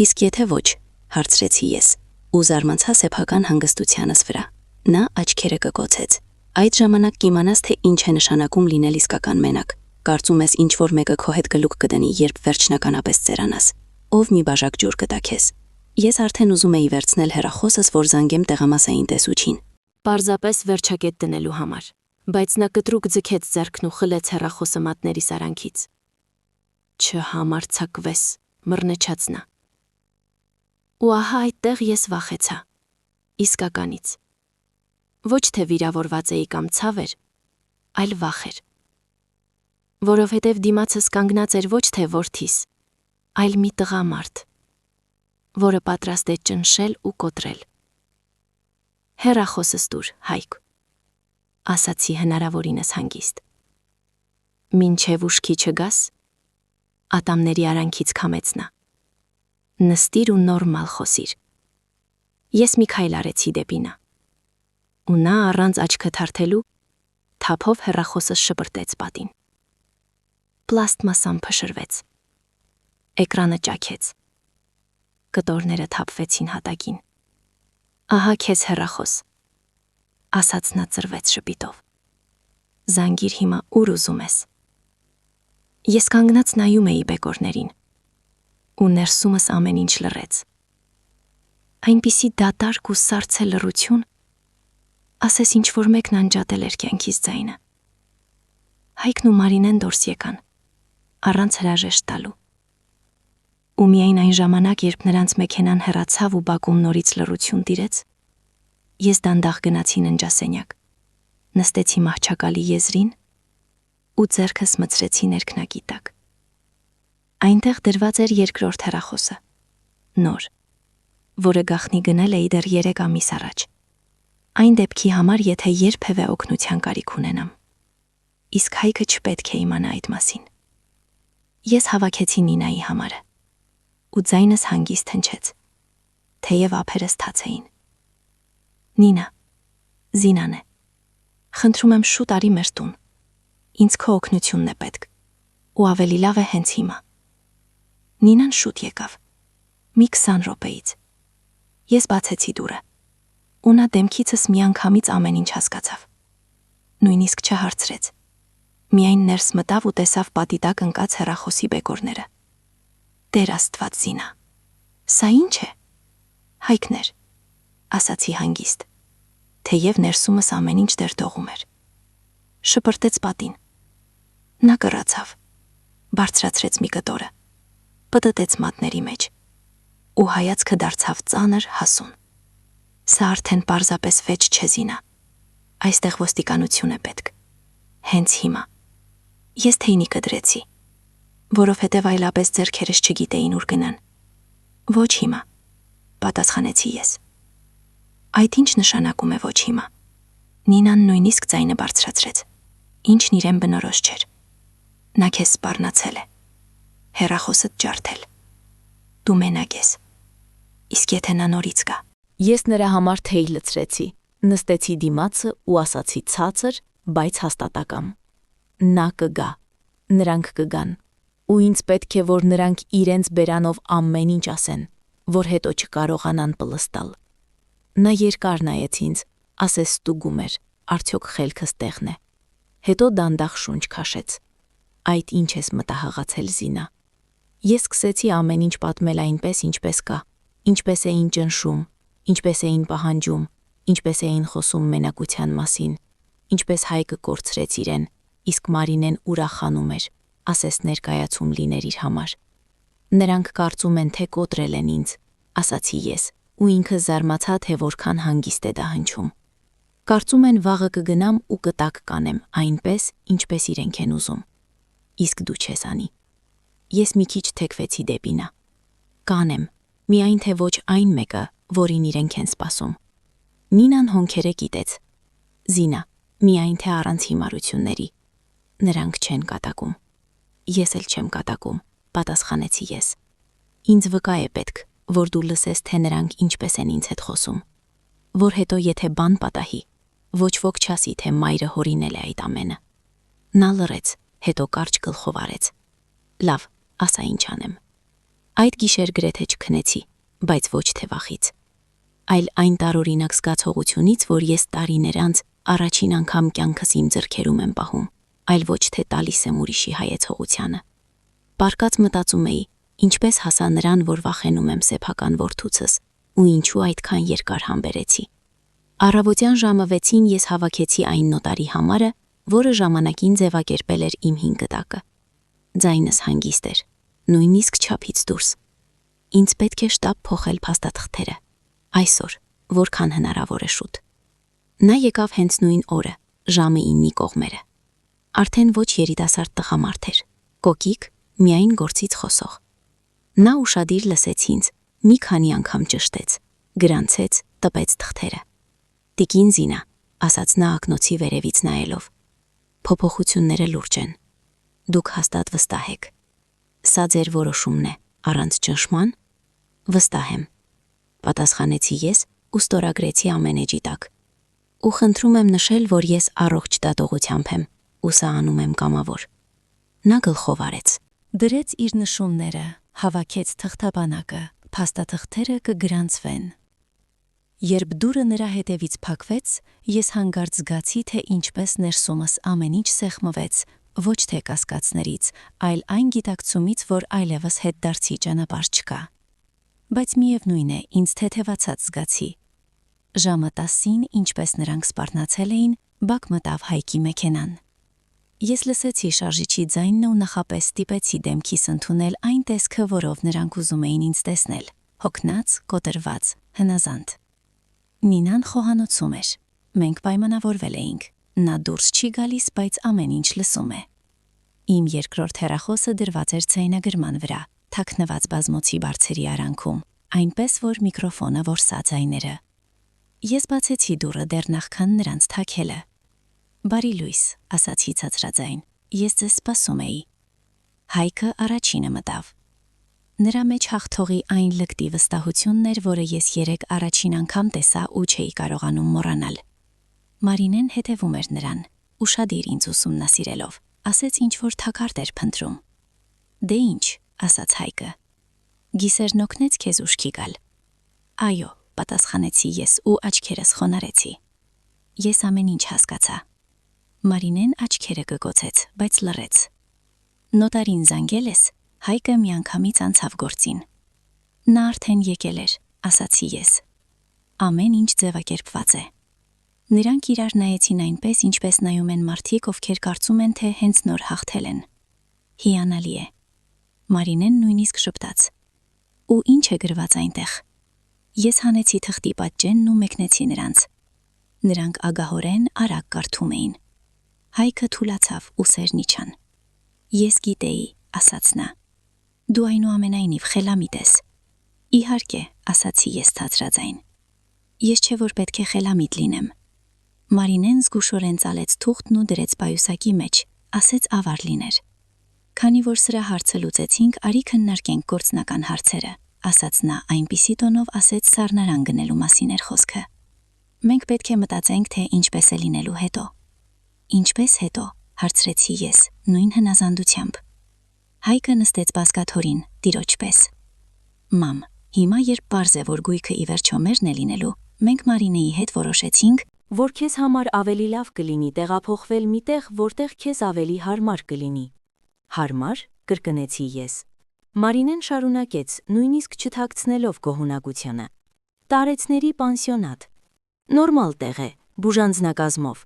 Իսկ եթե ոչ, հարցրեցի ես, ու զարմացա սեփական հանգստությանս վրա։ Նա աչքերը կկոցեց։ Այդ ժամանակ կիմանաս, թե ինչ է նշանակում լինել իսկական մենակ։ Կարծում ես ինչ որ մեկը քո հետ գլուխ կդնի, երբ վերջնականապես ծերանաս։ Ով մի բաժակ ջուր կտա քեզ։ Ես արդեն ուզում էի վերցնել հեռախոսս, որ զանգեմ տեղամասային տեսուչին։ Պարզապես վերջակետ դնելու համար, բայց նա կտրուկ ձգեց ձեռքն ու խլեց հեռախոսը մատների սարանքից։ Չհամարձակվես, մռնչաց նա։ Ու ահա այդտեղ ես վախեցա։ Իսկականից։ Ոչ թե վիրավորված էի կամ ցավ էր, այլ վախ էր։ Որովհետև դիմացս կանգնած էր ոչ թե որդիս, այլ մի տղամարդ, որը պատրաստ է ճնշել ու կոտրել։ Հեռախոսս տուր, Հայկ, ասացի հնարավորինս հանգիստ։ Մինչև ուշքի չգաս, ատամների արանքից քամեց նա։ Նստիր ու նորմալ խոսիր։ Ես մի քայլ արեցի դեպի նա։ Ու նա առանց աչքը թարթելու թափով հեռախոսս շպրտեց պատին։ Պլաստմասան փշրվեց։ Էկրանը ճաքեց։ Կտորները թափվեցին հատակին։ Ահա քեզ հեռախոս, ասաց նա ծրվեց շպիտով։ Զանգիր հիմա ուր ուզում ես։ Ես կանգնած նայում էի բեկորներին, ու ներսումս ամեն ինչ լռեց։ Այնպիսի դատարկ ու սառցե լռություն, ասես ինչ որ մեկն անջատել էր կյանքից ձայնը։ Հայկն ու Մարինեն դուրս եկան, առանց հրաժեշտ տալու։ Ու միայն այն ժամանակ, երբ նրանց մեքենան հեռացավ ու բակում նորից լռություն տիրեց, ես դանդաղ գնացի ննջասենյակ, նստեցի մահճակալի եզրին ու ձեռքս մցրեցի ներքնակի տակ։ Այնտեղ դրված էր երկրորդ հեռախոսը, նոր, որը գաղտնի գնել էի դեռ 3 ամիս առաջ։ Այն դեպքի համար, եթե երբևէ օգնության կարիք ունենամ։ Իսկ Հայկը չպետք է իմանա այդ մասին։ Ես հավաքեցի Նինայի համարը, ու ձայնս հանգիստ հնչեց, թեև ափերս թաց էին։ Նինա, Զինան է, խնդրում եմ շուտ արի մեր տուն, ինձ քո օգնությունն է պետք, ու ավելի լավ է հենց հիմա։ Նինան շուտ եկավ, մի 20 րոպեից։ Ես բացեցի դուռը, ու նա դեմքիցս միանգամից ամեն ինչ հասկացավ։ Նույնիսկ չհարցրեց, միայն ներս մտավ ու տեսավ պատի տակ ընկած հեռախոսի բեկորները։ Տեր Աստված, Զինա, սա ինչ է։ Հայկներ, ասացի հանգիստ, թեև ներսումս ամեն ինչ դեռ դողում էր։ Շպրտեց պատին։ Նա կռացավ, բարձրացրեց մի կտորը, պտտեց մատների մեջ, ու հայացքը դարձավ ծանր, հասուն։ Սա արդեն պարզապես վեճ չէ, Զինա, այստեղ ոստիկանություն է պետք, հենց հիմա։ Ես թեյնիկը դրեցի, որովհետև այլապես ձեռքերս չգիտեին ուր գնան։ Ոչ հիմա, պատասխանեցի ես։ Այդ ինչ նշանակում է ոչ հիմա։ Նինան նույնիսկ ձայնը բարձրացրեց, ինչն իրեն բնորոշ չէր։ Նա քեզ սպառնացել է, հեռախոսդ ջարդել։ Դու մենակ ես, իսկ եթե նա նորից գա։ Ես նրա համար թեյ լցրեցի, նստեցի դիմացը ու ասացի ցածր, բայց հաստատակամ. Նա կգա, նրանք կգան, ու ինձ պետք է, որ նրանք իրենց բերանով ամեն ինչ ասեն, որ հետո չկարողանան պլստալ։ Նա երկար նայեց ինձ, ասես ստուգում էր, արդյոք խելքս տեղն է։ Հետո դանդաղ շունչ քաշեց։ Այդ ինչ ես մտահղացել, Զինա։ Ես սկսեցի ամեն ինչ պատմել այնպես, ինչպես կա, ինչպես էին ճնշում, ինչպես էին պահանջում, ինչպես էին խոսում մենակության մասին, ինչպես Հայկը կորցրեց իրեն, իսկ Մարինեն ուրախանում էր, ասես ներկայացում լիներ իր համար։ Նրանք կարծում են, թե կոտրել են ինձ, ասացի ես, ու ինքը զարմացա, թե որքան հանգիստ է դա հնչում։ Կարծում են վաղը կգնամ ու կտակ կանեմ, այնպես, ինչպես իրենք են ուզում։ Իսկ դու չես անի։ Ես մի քիչ թեքվեցի դեպի նա։ Կանեմ, միայն թե ոչ այն մեկը, որին իրենք են սպասում։ Նինան հոնքերը կիտեց։ Զինա, միայն թե առանց հիմարությունների։ Նրանք չեն կատակում։ Ես էլ չեմ կատակում, պատասխանեցի ես։ Ինձ վկա է պետք, որ դու լսես, թե նրանք ինչպես են ինձ հետ խոսում։ Որ հետո եթե բան պատահի, ոչ ոք չասի, թե մայրը հորինել է այդ ամենը։ Նա լռեց, հետո կարճ գլխով արեց։ Լավ, ասա ինչ անեմ։ Այդ գիշեր գրեթե չքնեցի, բայց ոչ թե վախից։ այլ այն տարօրինակ զգացողությունից, որ ես տարիներ անց առաջին անգամ կյանքս իմ ձեռքերում եմ պահում, այլ ոչ թե տալիս եմ ուրիշի հայեցողությանը։ Պառկած մտածում էի, ինչպես հասա նրան, որ վախենում եմ սեփական որդուցս, ու ինչու այդքան երկար համբերեցի։ Առավոտյան ժամը 6-ին ես հավաքեցի այն նոտարի համարը, որը ժամանակին ձևակերպել էր իմ 5 գտակը։ Ձայնս հանգիստ էր, նույնիսկ չափից դուրս։ Ինձ պետք է շտապ փոխել փաստաթղթերը, այսօր, որքան հնարավոր է շուտ։ Նա եկավ հենց նույն օրը, ժամը 9-ի կողմերը։ Արդեն ոչ երիտասարդ տղամարդ էր, կոկիկ, միայն գործից խոսող։ Նա ուշադիր լսեց ինձ, մի քանի անգամ ճշտեց, գրանցեց, տպեց թղթերը։ «Տիկին Զինա», ասաց նա ակնոցի վերևից նայելով, «փոփոխությունները լուրջ են։ Դուք հաստատ վստահ եք։ Սա ձեր որոշումն է, առանց ճնշման»։ «Վստահ եմ», պատասխանեցի ես ու ստորագրեցի ամեն էջի տակ։ «Ու խնդրում եմ նշել, որ ես առողջ դատողությամբ եմ, ու սա անում եմ կամավոր»։ Նա գլխով արեց։ Դրեց իր նշումները, հավաքեց թղթաբանակը, փաստաթղթերը կգրանցվեն։ Երբ դուռը նրա հետևից փակվեց, ես հանկարծ զգացի, թե ինչպես ներսումս ամեն ինչ սեղմվեց, ոչ թե կասկածներից, այլ այն գիտակցումից, որ այլևս հետդարձի ճանապարհ չկա։ Բայց միևնույն է, ինձ թեթևացած զգացի։ Ժամը 10-ին, ինչպես նրանք սպառնացել էին, բակ մտավ Հայկի մեքենան։ Ես լսեցի շարժիչի ձայնն ու նախապես ստիպեցի դեմքիս ընդունել այն տեսքը, որով նրանք ուզում էին ինձ տեսնել՝ հոգնած, կոտրված, հնազանդ։ Նինան խոհանոցում էր։ Մենք պայմանավորվել էինք։ Նա դուրս չի գալիս, բայց ամեն ինչ լսում է։ Իմ երկրորդ հեռախոսը դրված էր ձայնագրման վրա, թաքնված բազմոցի բարձերի արանքում, այնպես որ միկրոֆոնը որսա ձայները։ Ես բացեցի դուռը դեռ նախքան նրանց թաքելը։ «Բարի լույս», ասացի ցածրաձայն, «ես ձեզ սպասում էի»։ Հայկը առաջինը մտավ։ Նրա մեջ հաղթողի այն լկտի վստահությունն էր, որը ես երեկ առաջին անգամ տեսա ու չէի կարողանում մոռանալ։ Մարինեն հետևում էր նրան, ուշադիր ինձ ուսումնասիրելով, ասեց ինչ-որ թակարդ էր փնտրում։ «Դե ինչ», ասաց Հայկը։ «Գիսերն օգնեց քեզ ուշքի գալ»։ «Այո», պատասխանեցի ես ու աչքերս խոնարհեցի։ «Ես ամեն ինչ հասկացա»։ Մարինեն աչքերը կկոցեց, բայց լռեց։ «Նոտարին զանգել ես»։ Հայկը միանգամից անցավ գործին։ «Նա արդեն եկել էր», ասացի ես։ «Ամեն ինչ ձևակերպված է»։ Նրանք իրար նայեցին այնպես, ինչպես նայում են մարդիկ, ովքեր կարծում են, թե հենց նոր հաղթել են։ «Հիանալի է»։ Մարինեն նույնիսկ շպտաց։ «Ու ինչ է գրված այնտեղ»։ Ես հանեցի թղթի պատճենն ու մեկնեցի նրանց։ Նրանք ագահորեն արագ կարդում էին։ Հայկը թուլացավ, ուսերն իջան։ «Ես գիտեի», ասաց նա։ «Դու այնուամենայնիվ խելամիտ ես»։ «Իհարկե», ասացի ես ցածրաձայն։ «Ես չէ որ պետք է խելամիտ լինեմ»։ Մարինեն զգուշորեն ծալեց թուղթն ու դրեց պայուսակի մեջ, ասեց ավար լիներ։ «Քանի որ սրա հարցը լուծեցինք, արի քննարկենք գործնական հարցերը», ասաց նա այնպիսի տոնով, ասեց սառնարան գնելու մասին էր խոսքը։ «Մենք պետք է մտածենք, թե ինչպես է լինելու հետո»։ «Ինչպես հետո», հարցրեցի ես, նույն հնազանդությամբ։ Հայկը նստեց բազկաթորին, տիրոջ պես։ «Մամ, հիմա երբ պարզ է, որ գույքը ի վերջո մերն է լինելու, մենք Մարինեի հետ որոշեցինք, որ քեզ համար ավելի լավ կլինի տեղափոխվել միտեղ, որտեղ քեզ ավելի հարմար կլինի»։ «Հարմար», կրկնեցի ես։ Մարինեն շարունակեց, նույնիսկ չթաքցնելով գոհունակությունը։ «Տարեցների պանսիոնատ։ Նորմալ տեղ է, բուժանձնակազմով։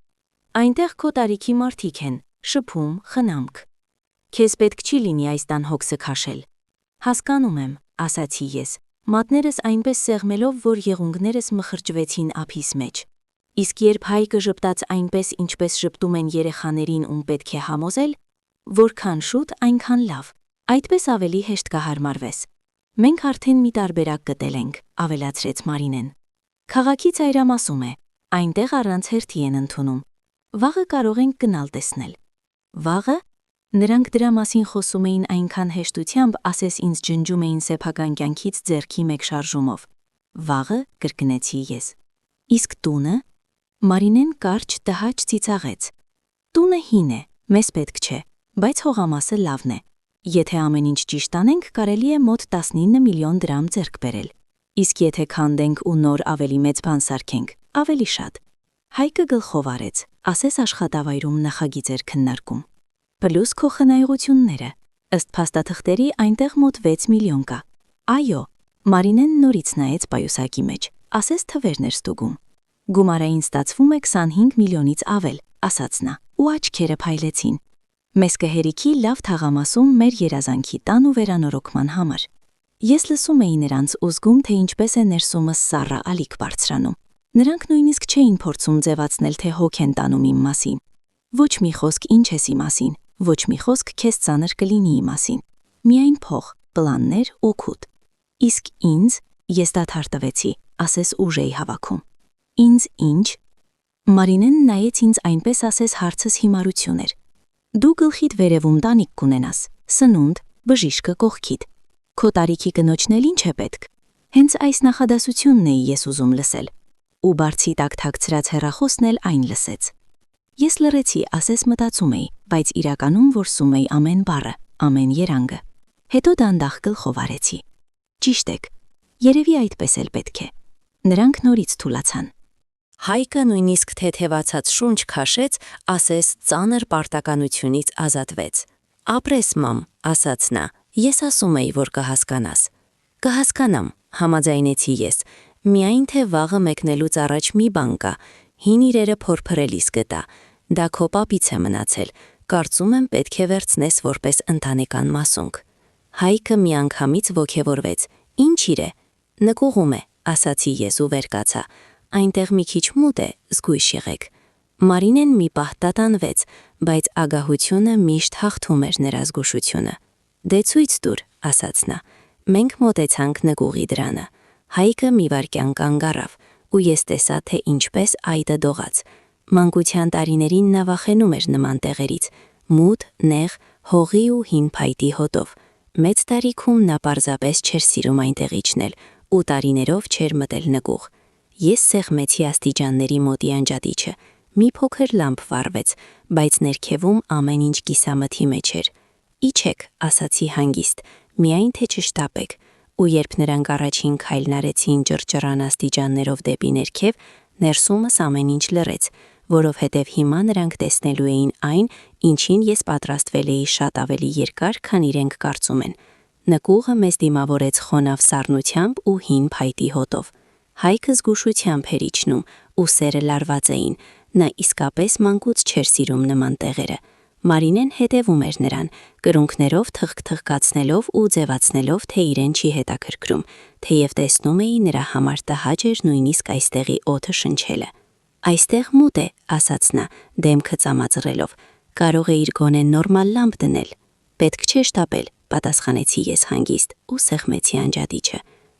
Այնտեղ քո տարիքի մարդիկ են, շփում, խնամք։ Քեզ պետք չի լինի այս տան հոգսը քաշել»։ «Հասկանում եմ», ասացի ես, մատներս այնպես սեղմելով, որ եղունգներս մխրճվեցին ափիս մեջ։ Իսկ երբ Հայկը ժպտաց այնպես, ինչպես ժպտում են երեխաներին, ում պետք է համոզել, որքան շուտ, այնքան լավ, այդպես ավելի հեշտ կհարմարվես։ «Մենք արդեն մի տարբերակ գտել ենք», ավելացրեց Մարինեն։ «Քաղաքի ծայրամասում է, այնտեղ առանց հերթի են ընդունում։ Վաղը կարող ենք գնալ տեսնել»։ «Վաղը»։ Նրանք դրա մասին խոսում էին այնքան հեշտությամբ, ասես ինձ ջնջում էին սեփական կյանքից ձեռքի մեկ շարժումով։ «Վաղը», կրկնեցի ես։ «Իսկ տունը»։ Մարինեն կարճ տհաճ ծիծաղեց։ «Տունը հին է, մեզ պետք չէ, բայց հողամասը լավն է։ Եթե ամեն ինչ ճիշտ անենք, կարելի է մոտ 19 միլիոն դրամ ձեռք բերել։ Իսկ եթե քանդենք ու նոր ավելի մեծ բան սարքենք, ավելի շատ։ Հայկը գլխով արեց, ասես աշխատավայրում նախագիծ էր քննարկում։ Պլյուս քո խնայողությունները, ըստ փաստաթղթերի այնտեղ մոտ 6 միլիոն կա։ Այո, Մարինեն նորից նայեց պայուսակի մեջ, ասես թվերն էր ստուգում։ Գումարային ստացվում է 25 միլիոնից ավել, ասաց նա, ու աչքերը փայլեցին։ Մեզ կհերիքի լավ թաղամասում մեր երազանքի տան ու վերանորոգման համար։ Ես լսում էի նրանց ու զգում, թե ինչպես է ներսումս սառը ալիք բարձրանում։ Նրանք նույնիսկ չէին փորձում ձևացնել, թե հոգ են տանում իմ մասին։ Ոչ մի խոսք ինչ ես մասին, ոչ մի խոսք քեզ ծանր կլինի իմ մասին։ Միայն փող, պլաններ, օգուտ։ Իսկ ինձ, ես դադար տվեցի, ասես ուժ էի հավաքում։ Ինձ ինչ։ Մարինեն նայեց ինձ այնպես, ասես հարցս հիմարություն էր։ Դու գլխիդ վերևում տանիք կունենաս, սնունդ, բժիշկը կողքիդ։ Քո տարիքի կնոջն էլ ինչ է պետք։ Հենց այս նախադասությունն էի ես ուզում լսել։ Ու բարձի տակ թաքցրած հեռախոսն էլ այն լսեց։ Ես լռեցի, ասես մտածում էի, բայց իրականում որսում էի ամեն բառը, ամեն երանգը։ Հետո դանդաղ գլխով արեցի։ Ճիշտ եք, երևի այդպես էլ պետք է։ Նրանք նորից թուլացան։ Հայկը նույնիսկ թեթևացած շունչ քաշեց, ասես ծանր պարտականությունից ազատվեց։ Ապրես մամ, ասաց նա, ես ասում էի, որ կհասկանաս։ Կհասկանամ, համաձայնեցի ես, միայն թե վաղը մեկնելուց առաջ մի բան կա, հին իրերը փորփրելիս գտա, դա քո պապից է մնացել, կարծում եմ պետք է վերցնես որպես ընտանեկան մասունք։ Հայկը միանգամից ոգևորվեց, ինչ իր է, նկուղում է, ասացի ես ու վեր կացա, այնտեղ մի քիչ մութ է, զգույշ եղեք։ Մարինեն մի պահ տատանվեց, բայց ագահությունը միշտ հաղթում էր նրա զգուշությունը։ Դե ցույց տուր, ասաց նա, մենք մոտեցանք նկուղի դրանը։ Հայկը մի վայրկյան կանգ առավ, ու ես տեսա, թե ինչպես այդը դողաց։ Մանկության տարիներին նա վախենում էր նման տեղերից, մութ, նեղ, հողի ու հին փայտի հոտով։ Մեծ տարիքում նա պարզապես չէր սիրում այնտեղ իջնել, ու տարիներով չէր մտել նկուղ։ Ես սեղմեցի աստիճանների մոտի անջատիչը, մի փոքր լամպ վառվեց, բայց ներքևում ամեն ինչ կիսամթի մեջ էր։ Իջեք, ասացի հանգիստ, միայն թե չշտապեք, ու երբ նրանք առաջին քայլն արեցին ճռճռան աստիճաններով դեպի ներքև, ներսումս ամեն ինչ լռեց, որովհետև հիմա նրանք տեսնելու էին այն, ինչին ես պատրաստվել էի շատ ավելի երկար, քան իրենք կարծում են։ Նկուղը մեզ դիմավորեց խոնավ սառնությամբ ու հին փայտի հոտով։ Հայկը զգուշությամբ էր իջնում, ու սերը լարված էին, նա իսկապես մանկուց չէր սիրում նման տեղերը։ Մարինեն հետևում էր նրան, կրունկներով թխկացնելով ու ձևացնելով, թե իրեն չի հետաքրքրում, թեև տեսնում էի նրա համար տհաճ էր նույնիսկ այստեղի օդը շնչելը։ Այստեղ մութ է, ասաց նա, դեմքը ծամածռելով, կարող է իր գոնե նորմալ լամպ դնել։ Պետք չէ շտապել, պատասխանեցի ես հանգիստ ու սեղմեցի անջատիչը։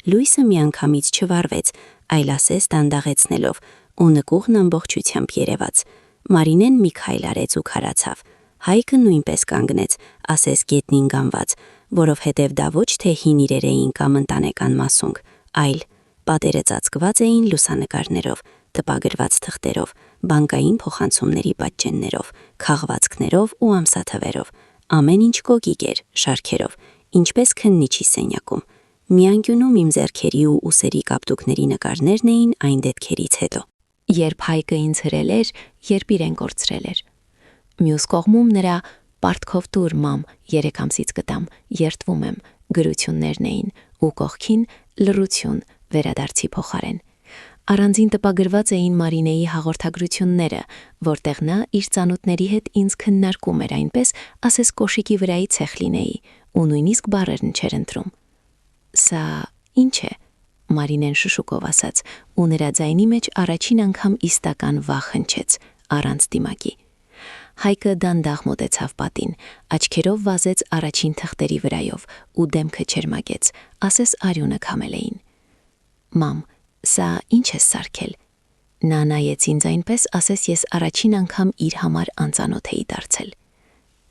Լույսը միանգամից չվառվեց, այլ ասես դանդաղեցնելով, ու նկուղն ամբողջությամբ երևաց։ Մարինեն մի քայլ արեց ու քարացավ։ Հայկը նույնպես կանգնեց, ասես գետնին գանված, որովհետև դա ոչ թե հին իրեր էին կամ ընտանեկան մասունք, այլ պատերը ծածկված էին լուսանկարներով, տպագրված թղթերով, բանկային փոխանցումների պատճեններով, քաղվածքներով ու ամսաթվերով, ամեն ինչ կոկիկ էր, շարքերով, ինչպես քննիչի սենյակում։ Միանկյունում իմ ձեռքերի ու ուսերի կապտուկների նկարներն էին այն դեպքերից հետո։ Երբ Հայկը ինձ հրել էր, երբ իրեն կորցրել էր։ Մյուս կողմում նրա «Պարտքով տուր, մամ, 3 ամսից կտամ, երդվում եմ» գրություններն էին, ու կողքին լռություն վերադարձի փոխարեն։ Առանձին տպագրված էին Մարինեի հաղորդագրությունները, որտեղ նա իր ծանոթների հետ ինձ քննարկում էր այնպես, ասես կոշիկի վրայի ցեխ լինեի, ու նույնիսկ բառերն չէր ընտրում։ Սա ինչ է, Մարինեն շշուկով ասաց, ու նրա ձայնի մեջ առաջին անգամ իսկական վախ հնչեց, առանց դիմակի։ Հայկը դանդաղ մոտեցավ պատին, աչքերով վազեց առաջին թղթերի վրայով ու դեմքը չերմագեց, ասես արյունը քամել էին։ Մամ, սա ինչ ես սարքել։ Նա նայեց ինձ այնպես, ասես ես առաջին անգամ իր համար անծանոթ էի դարձել։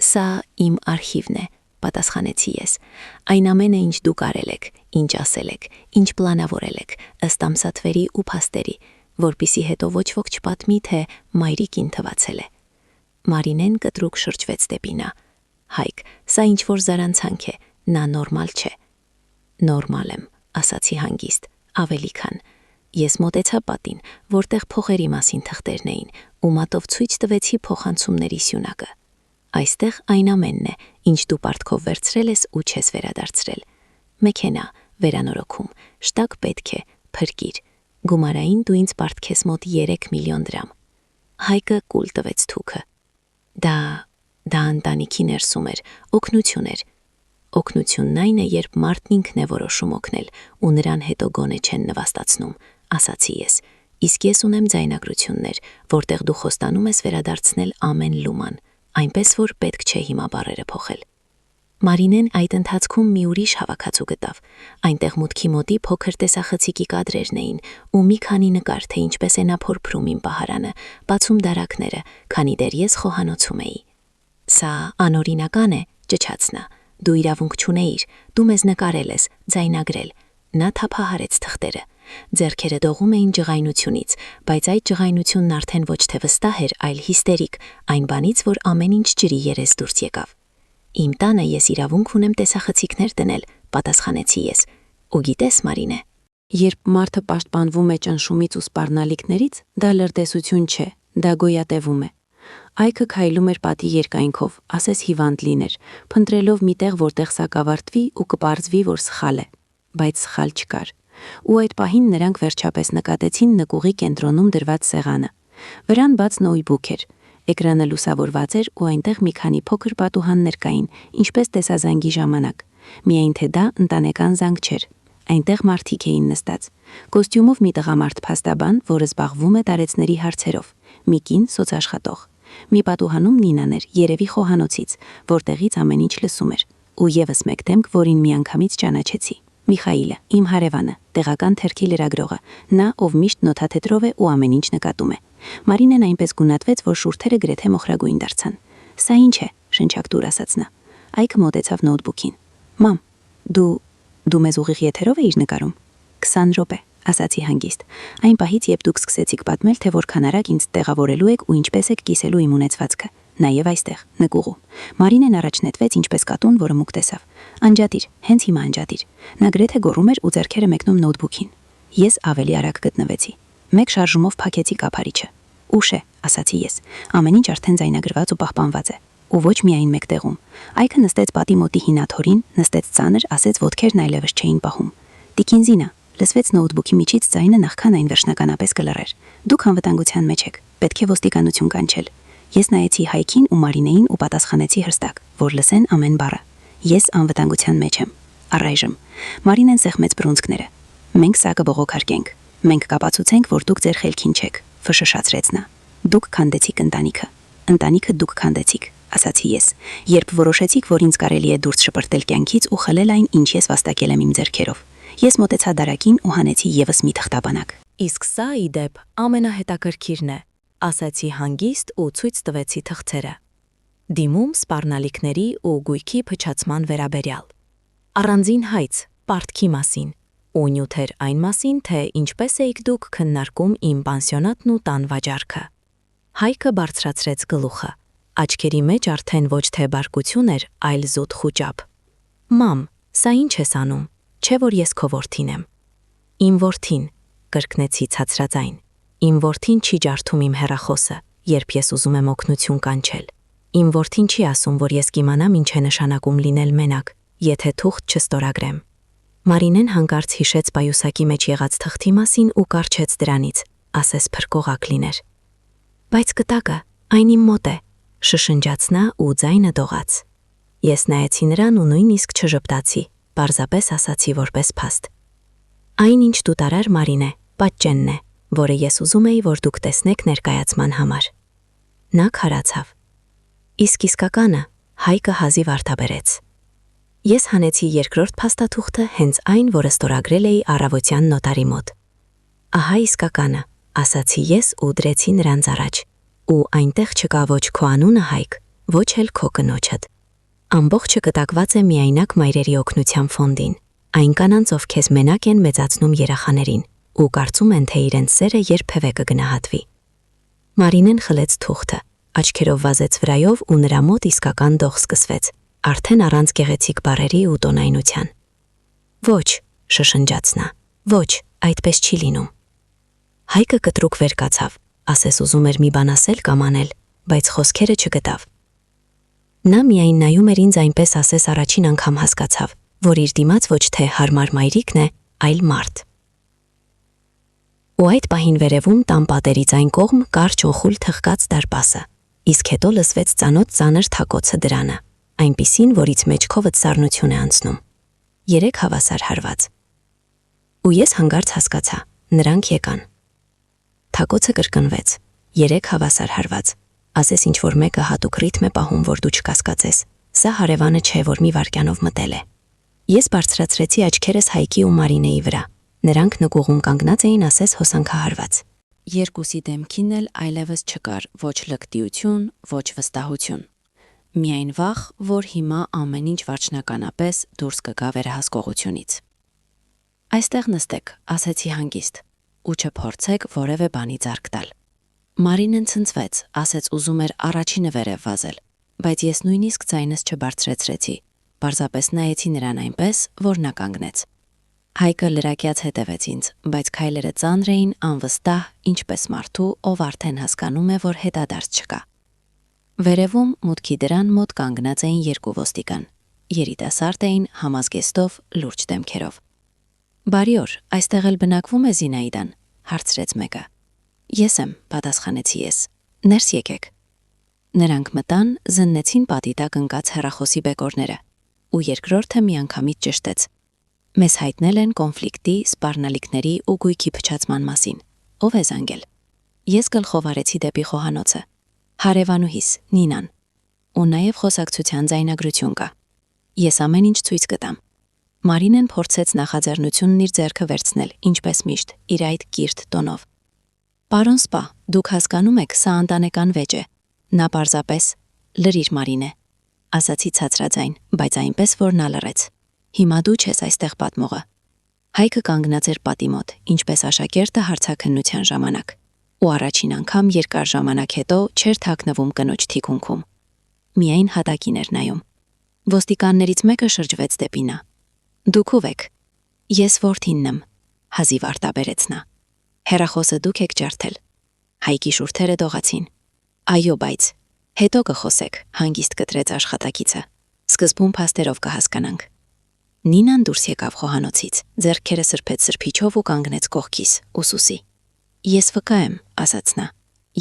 Սա իմ արխիվն է, պատասխանեցի ես։ Այն ամենը, ինչ դուք արել եք, ինչ ասել եք, ինչ պլանավորել եք, ըստ ամսաթվերի ու փաստերի, որպիսի հետո ոչ ոք չպատմի, թե մայրիկին թվացել է։ Մարինեն կտրուկ շրջվեց դեպի նա։ Հայկ, սա ինչ-որ զարանցանք է, նա նորմալ չէ։ Նորմալ եմ, ասացի հանգիստ, Ավելի քան, ես մոտեցա պատին, որտեղ փողերի մասին թղթերն էին, ու մատով ցույց տվեցի փոխանցումների սյունակը։ Այստեղ այն ամենն է, ինչ դու պարտքով վերցրել ես ու չես վերադարձրել։ Մեքենա, վերանորոգում, շտակ պետք է, փրկիր։ Գումարային դու ինձ պարտքես մոտ 3 միլիոն դրամ։ Հայկը կուլ տվեց թուքը։ Դա ընտանիքի ներսում էր, օգնություն էր։ Օգնությունն այն է, երբ մարդն ինքն է որոշում օգնել, ու նրան հետո գոնե չեն նվաստացնում, ասացի ես։ Իսկ ես ունեմ ձայնագրություններ, որտեղ դու խոստանում ես վերադարձնել ամեն լուման, այնպես որ պետք չէ հիմա բառերը փոխել։ Մարինեն այդ ընթացքում մի ուրիշ հավաքածու գտավ։ Այնտեղ մուտքի մոտի փոքր տեսախցիկի կադրերն էին ու մի քանի նկար, թե ինչպես է նա փորփրում իմ պահարանը, բացում դարակները, քանի դեռ ես խոհանոցում էի։ Սա անօրինական է, ճչաց նա։ Դու իրավունք չունեիր, դու մեզ նկարել ես, ձայնագրել։ Նա թափահարեց թղթերը։ Ձեռքերը դողում էին ջղայնությունից, բայց այդ ջղայնությունն արդեն ոչ թե վստահ էր, այլ հիստերիկ, այն բանից, որ ամեն ինչ ջրի երես դուրս եկավ։ Իմ տանը ես իրավունք ունեմ տեսախցիկներ դնել, պատասխանեցի ես։ Ու գիտես, Մարինե, երբ մարդը պաշտպանվում է ճնշումից ու սպառնալիքներից, դա լրտեսություն չէ, դա գոյատևում է։ Այքը քայլում էր պատի երկայնքով, ասես հիվանդ լիներ, փնտրելով մի տեղ, որտեղ սա կավարտվի ու կպարզվի, որ սխալ է, բայց սխալ չկար։ Ու այդ պահին նրանք վերջապես նկատեցին նկուղի կենտրոնում դրված սեղանը։ Վրան բաց նոյբուք էր, էկրանը լուսավորված էր ու այնտեղ մի քանի փոքր պատուհաններ կային, ինչպես տեսազանգի ժամանակ։ Միայն թե դա ընտանեկան զանգ չէր։ Այնտեղ մարդիկ էին նստած։ Կոստյումով մի տղամարդ փաստաբան, որը զբաղվում է տարեցների հարցերով, մի կին սոցաշխատող։ Մի պատուհանում Նինան էր, երևի խոհանոցից, որտեղից ամեն ինչ լսում էր, ու եւս մեկ դեմք, որին միանգամից ճանաչեցի։ Միխայիլը, իմ հարևանը, տեղական թերքի լրագրողը, նա, ով միշտ նոթաթետրով է ու ամեն ինչ նկատում է։ Մարինեն այնպես գունատվեց, որ շուրթերը գրեթե մոխրագույն դարձան։ Սա ինչ է, շնչակտուր ասաց նա։ Այքը մոտեցավ նոթբուքին։ Մամ, դու մեզ ուղիղ եթերով էիր նկարում։ 20 րոպե, ասացի հանգիստ։ Այն պահից, երբ դուք սկսեցիք պատմել, թե որքան արագ ինձ տեղավորելու եք ու ինչպես եք կիսելու իմ ունեցվածքը, նաև այստեղ, նկուղում։ Մարինեն առաջ նետվեց ինչպես կատուն, որը մուկ տեսավ։ Անջատիր, հենց հիմա անջատիր։ Նա գրեթե գոռում էր ու ձեռքերը մեկնում նոթբուքին։ Ես ավելի արագ գտնվեցի։ Մեկ շարժումով փակեցի կափարիչը։ Ուշ է, ասացի ես։ Ամեն ինչ արդեն ձայնագրված ու պահպանված է։ Ու ոչ միայն մեկ տեղում։ Այքը նստեց պատի մոտի հինաթորին, նստեց ծանր, ասեց ոտքերն այլևս չէին պահում։ Տիկին Զինա, լսվեց նոթբուքի միջից ձայնը, նախքան այն վերջնականապես կլռեր։ Դուք անվտանգության մեջ եք, պետք է ոստիկանություն կանչել։ Ես նայեցի Հայքին ու Մարինեին ու պատասխանեցի հստակ, որ լսեն ամեն բառը։ Ես անվտանգության մեջ եմ։ Առայժմ Մարինեն սեղմեց բռունցքները։ Մենք սա կբողոքարկենք։ Մենք կապացուցենք, որ դուք ձեր խելքին չեք, ֆշշացրեց նա։ Դուք քանդեցիք ընտանիքը։ Ընտանիքը դուք քանդեցիք, ասացի ես, երբ որոշեցիք, որ ինձ կարելի է դուրս շպրտել կյանքից ու խլել այն, ինչ ես վաստակել եմ իմ ձեռքերով։ Ես մոտեցա դարակին ու հանեցի եւս մի թղթաբանակ։ Իսկ սա ի դեպ ամենահետաքրքիրն է, ասացի հանգիստ ու ցույց տվեցի թղթերը։ Դիմում սպառնալիքների ու գույքի փչացման վերաբերյալ։ Առանձին հայց, պարտքի մասին, ու նյութեր այն մասին, թե ինչպես էիք դուք քննարկում իմ պանսիոնատն ու տան վաճառքը։ Հայկը բարձրացրեց գլուխը։ Աչքերի մեջ արդեն ոչ թե բարկություն էր, այլ զուտ խուճապ։ Մամ, սա ինչ ես անում, չէ որ ես քո որդին եմ։ Իմ որդին, կրկնեցի ցածրաձայն։ Իմ որդին չի ջարդում իմ հեռախոսը, երբ ես ուզում եմ օգնություն կանչել։ Իմ որդին չի ասում, որ ես կիմանամ ինչ է նշանակում լինել մենակ, եթե թուղթ չստորագրեմ։ Մարինեն հանկարծ հիշեց պայուսակի մեջ եղած թղթի մասին ու կարճեց դրանից, ասես փրկողակ լիներ։ Բայց կտակը, այն իմ մոտ է, շշնջաց նա ու ձայնը դողաց։ Ես նայեցի նրան ու նույնիսկ չժպտացի, պարզապես ասացի որպես փաստ։ Այն ինչ դու տարար, Մարինե, պատճենն է, որը ես ուզում էի, որ դուք տեսնեք ներկայացման համար։ Նա քարացավ։ Իսկ իսկականը Հայկը հազիվ արտաբերեց։ Ես հանեցի երկրորդ փաստաթուղթը, հենց այն, որը ստորագրել էի առավոտյան նոտարի մոտ։ Ահա իսկականը, ասացի ես ու դրեցի նրանց առաջ։ Ու այնտեղ չկա ոչ քո անունը, Հայկ, ոչ էլ քո կնոջդ։ Ամբողջը կտակված է միայնակ մայրերի օգնության ֆոնդին։ Այն կանանց, ովքեր մենակ են մեծացնում երեխաներին ու կարծում են, թե իրենց սերը երբևէ կգնահատվի։ Մարինեն խլեց թուղթը, աչքերով վազեց վրայով ու նրա մոտ իսկական դող սկսվեց, արդեն առանց գեղեցիկ բառերի ու տոնայնության։ Ոչ, շշնջաց նա, ոչ, Այդպես չի լինում։ Հայկը կտրուկ վեր կացավ, ասես ուզում էր մի բան ասել կամ անել, բայց խոսքերը չգտավ։ Նա միայն նայում էր ինձ այնպես, ասես առաջին անգամ հասկացավ, որ իր դիմաց ոչ թե հարմար մայրիկն է, այլ մարդ։ Ու այդ պահին վերևում տան պատերից այն կողմ կարճ ու խուլ թխկաց դարպասը, իսկ հետո լսվեց ծանոթ ծանր թակոցը դրանը, այնպիսին, որից մեջքովդ սառնություն է անցնում։ 3 հավասար հարված։ Ու ես հանկարծ հասկացա, նրանք եկան։ Թակոցը կրկնվեց, 3 հավասար հարված, ասես ինչ-որ մեկը հատուկ ռիթմ է պահում, որ դու չկասկածես, սա հարևանը չէ, որ մի վայրկյանով մտել է։ Ես բարձրացրեցի աչքերս Հայկի ու Մարինեի վրա, նրանք նկուղում կանգնած էին, ասես հոսանքահարված։ Երկուսի դեմքին էլ այլևս չկար ոչ լկտիություն, ոչ վստահություն։ Միայն վախ, որ հիմա ամեն ինչ վարչնականապես դուրս կգա վերահսկողությունից։ Այստեղ նստեք, ասեցի հանգիստ, ու չփորձեք որևէ բանի ձեռք տալ։ Մարինեն ցնցվեց, ասեց ուզում էր առաջինը վերև վազել, բայց ես նույնիսկ ձայնս չբարձրացրեցի, պարզապես նայեցի նրան այնպես, որ նա կանգնեց։ Հայկը լրակյաց հետևեց ինձ, բայց քայլերը ծանր էին, անվստահ, ինչպես մարդու, ով արդեն հասկանում է, որ հետադարձ չկա։ Վերևում մուտքի դրան մոտ կանգնած էին 2 ոստիկան, երիտասարդ էին, համազգեստով, լուրջ դեմքերով։ Բարի օր, այստեղ էլ բնակվում է Զինայդան, հարցրեց մեկը։ Ես եմ, պատասխանեցի ես։ Ներս եկեք։ Նրանք մտան, զննեցին պատի տակ ընկած հեռախոսի բեկորները, ու երկրորդը միանգամից ճշտեց։ Մեզ հայտնել են կոնֆլիկտի, սպառնալիքների ու գույքի փչացման մասին։ Ով է զանգել։ Ես գլխով արեցի դեպի խոհանոցը։ Հարևանուհիս, Նինան։ Ու նաև խոսակցության ձայնագրություն կա։ Ես ամեն ինչ ցույց կտամ։ Մարինեն փորձեց նախաձեռնությունն իր ձեռքը վերցնել, ինչպես միշտ, իր այդ կիրթ տոնով։ Պարոն Սպա, դուք հասկանում եք, սա ընտանեկան վեճ է։ Նա պարզապես լրիր Մարինե, ասացի ցածրաձայն, բայց այնպես, որ նա լռեց։ Հիմա դու չես այստեղ պատմողը։ Հայկը կանգնած էր պատի մոտ, ինչպես աշակերտը հարցաքննության ժամանակ, ու առաջին անգամ երկար ժամանակ հետո չէր թաքնվում կնոջ թիկունքում։ Միայն հատակին էր նայում։ Ոստիկաններից մեկը շրջվեց դեպի նա։ Դուք ով եք։ Ես որդինն եմ, հազիվ արտաբերեց նա։ Հեռախոսը դուք եք ջարդել։ Հայկի շուրթերը դողացին։ Այո, բայց հետո կխոսեք, հանգիստ կտրեց աշխատակիցը։ Սկզբում փաստերով կհասկանանք։ Նինան դուրս եկավ խոհանոցից, ձեռքերը սրբեց սրբիչով ու կանգնեց կողքիս, ուսուսի։ Ես վկա եմ, ասաց նա։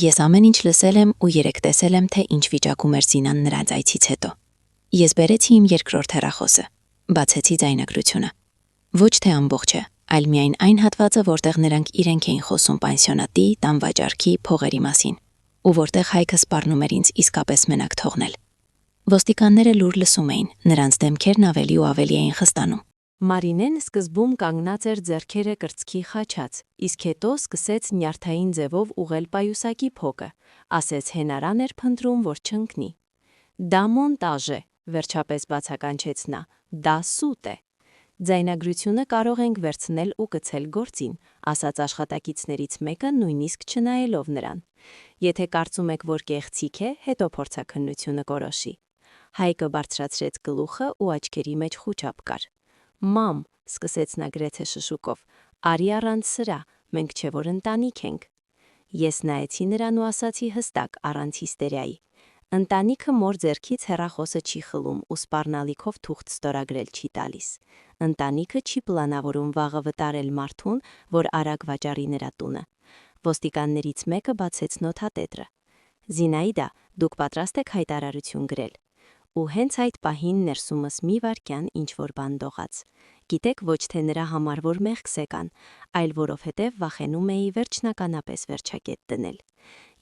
Ես ամեն ինչ լսել եմ ու երեք տեսել եմ, թե ինչ վիճակում էր Զինան նրանց այցից հետո։ Ես բերեցի իմ երկրորդ հեռախոսը, բացեցի ձայնագրությունը։ Ոչ թե ամբողջը, այլ միայն այն հատվածը, որտեղ նրանք իրենք էին խոսում պանսիոնատի, տան վաճառքի, փողերի մասին, ու որտեղ Հայկը սպառնում էր ինձ իսկապես մենակ թողնել։ Ոստիկանները լուր լսում էին, նրանց դեմքերն ավելի ու ավելի էին խստանում։ Մարինեն սկզբում կանգնած էր ձեռքերը կրծքի խաչած, իսկ հետո սկսեց նյարդային ձևով ուղղել պայուսակի փոկը, ասեց հենարան էր փնտրում, որ չընկնի։ Դա մոնտաժ է, վերջապես բացականչեց նա, դա սուտ է։ Ձայնագրությունը կարող ենք վերցնել ու գցել գործին, ասաց աշխատակիցներից մեկը նույնիսկ չնայելով նրան։ Եթե կարծում եք, որ կեղծիք է, հետո փորձաքննությունը կորոշի։ Հայկը բարձրացրեց գլուխը ու աչքերի մեջ խուճապ կար։ Մամ, սկսեց նա գրեթե շշուկով, արի առանց սրա, մենք չէ որ ընտանիք ենք։ Ես նայեցի նրան ու ասացի հստակ, առանց հիստերիայի։ Ընտանիքը մոր ձեռքից հեռախոսը չի խլում ու սպառնալիքով թուղթ ստորագրել չի տալիս։ Ընտանիքը չի պլանավորում վաղը վտարել մարդուն, որ արագ վաճառի նրա տունը։ Ոստիկաններից մեկը բացեց նոթատետրը։ Զինայդա, դուք պատրաստ եք հայտարարություն գրել։ Ու հենց այդ պահին ներսումս մի վայրկյան ինչ-որ բան դողաց։ Գիտեք, ոչ թե նրա համար, որ մեղքս եկան, այլ որովհետև վախենում էի վերջնականապես վերջակետ դնել։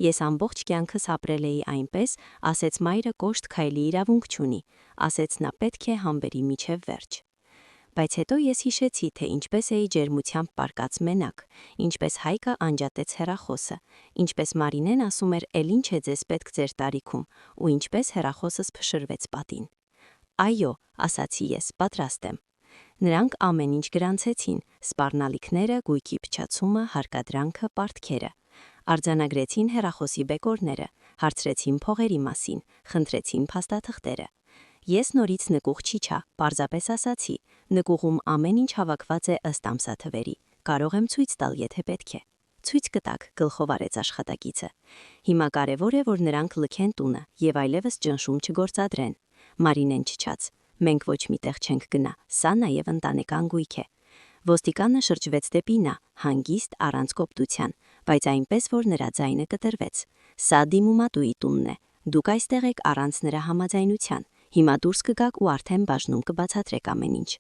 Ես ամբողջ կյանքս ապրել էի այնպես, ասեց մայրը կոշտ քայլի իրավունք չունի, ասեց նա պետք է համբերի միջև վերջ։ Բայց հետո ես հիշեցի, թե ինչպես էի ջերմությամբ պարկած մենակ, ինչպես Հայկը անջատեց հեռախոսը, ինչպես Մարինեն ասում էր, էլ ինչ է ձեզ պետք ձեր տարիքում, ու ինչպես հեռախոսս փշրվեց պատին։ Այո, ասացի ես, պատրաստ եմ։ Նրանք ամեն ինչ գրանցեցին, սպառնալիքները, գույքի փչացումը, հարկադրանքը, պարտքերը։ Արձանագրեցին հեռախոսի բեկորները, հարցրեցին փողերի մասին, խնդրեցին փաստաթղթերը։ Ես նորից նկուղ չիջա, պարզապես ասացի, նկուղում ամեն ինչ հավաքված է ըստ ամսաթվերի, կարող եմ ցույց տալ, եթե պետք է։ Ցույց կտակ, գլխով արեց աշխատակիցը։ Հիմա կարևոր է, որ նրանք լքեն տունը եւ այլևս ճնշում չգործադրեն։ Մարինեն չչաց։ Մենք ոչ միտեղ չենք գնա, սա նաև ընտանեկան գույք է։ Ոստիկանը շրջվեց դեպի նա, հանգիստ, առանց կոպտության, բայց այնպես, որ նրա ձայնը կտրվեց։ Սա դիմումատուի տունն է։ Դուք այստեղ եք առանց նրա համաձայնության։ Հիմա դուրս կգաք ու արդեն բաժնում կբացատրեք ամեն ինչ։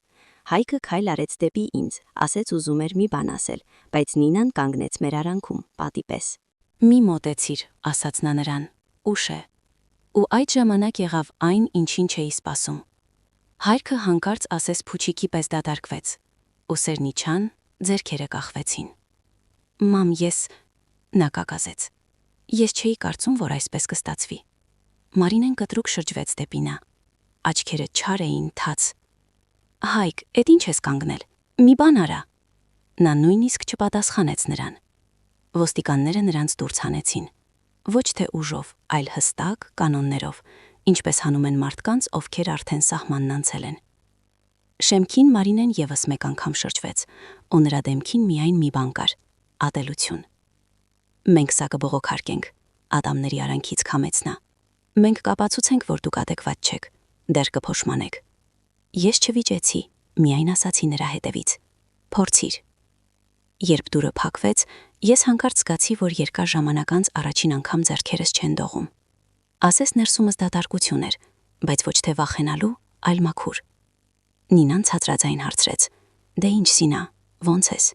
Հայկը քայլ արեց դեպի ինձ, ասեց ուզում էր մի բան ասել, բայց Նինան կանգնեց մեր արանքում, պատի պես։ Մի մոտեցիր, ասաց նա նրան։ Ուշ է։ Ու այդ ժամանակ եղավ այն, ինչին չէի սպասում։ Հայրքը հանկարծ ասես փուչիկի պես դատարկվեց։ Ուսերն իջան, ձեռքերը կախվեցին։ Մամ, ես նա կակազեց։ Ես չէի կարծում, որ այսպես կստացվի։ Մարինեն կտրուկ շրջվեց դեպի նա։ Աչքերը չար էին, թաց։ Հայկ, էդ ինչ ես կանգնել։ Մի բան արա։ Նա նույնիսկ չպատասխանեց նրան։ Ոստիկանները նրանց դուրս հանեցին։ Ոչ թե ուժով, այլ հստակ կանոններով, ինչպես հանում են մարդկանց, ովքեր արդեն սահմանն անցել են։ Շեմքին Մարինեն եւս մեկ անգամ շրջվեց, ու նրա դեմքին միայն մի բան կար՝ ատելություն։ Մենք սա կբողոքարկենք, Ադամների արանքից քամեց նա։ Մենք կապացուցենք, որ դուք adekvat չեք, դեռ կփոշմանեք։ Ես չվիճեցի, միայն ասացի նրա հետևից. Փորձիր։ Երբ դուրը փակվեց, ես հանկարծ զգացի, որ երկար ժամանակ անց առաջին անգամ ձեռքերս չեն դողում։ Ասես ներսումս դատարկություն էր, բայց ոչ թե վախենալու, այլ մաքուր։ Նինան ցածրաձայն հարցրեց. Դե ինչ Սինա, ո՞նց ես։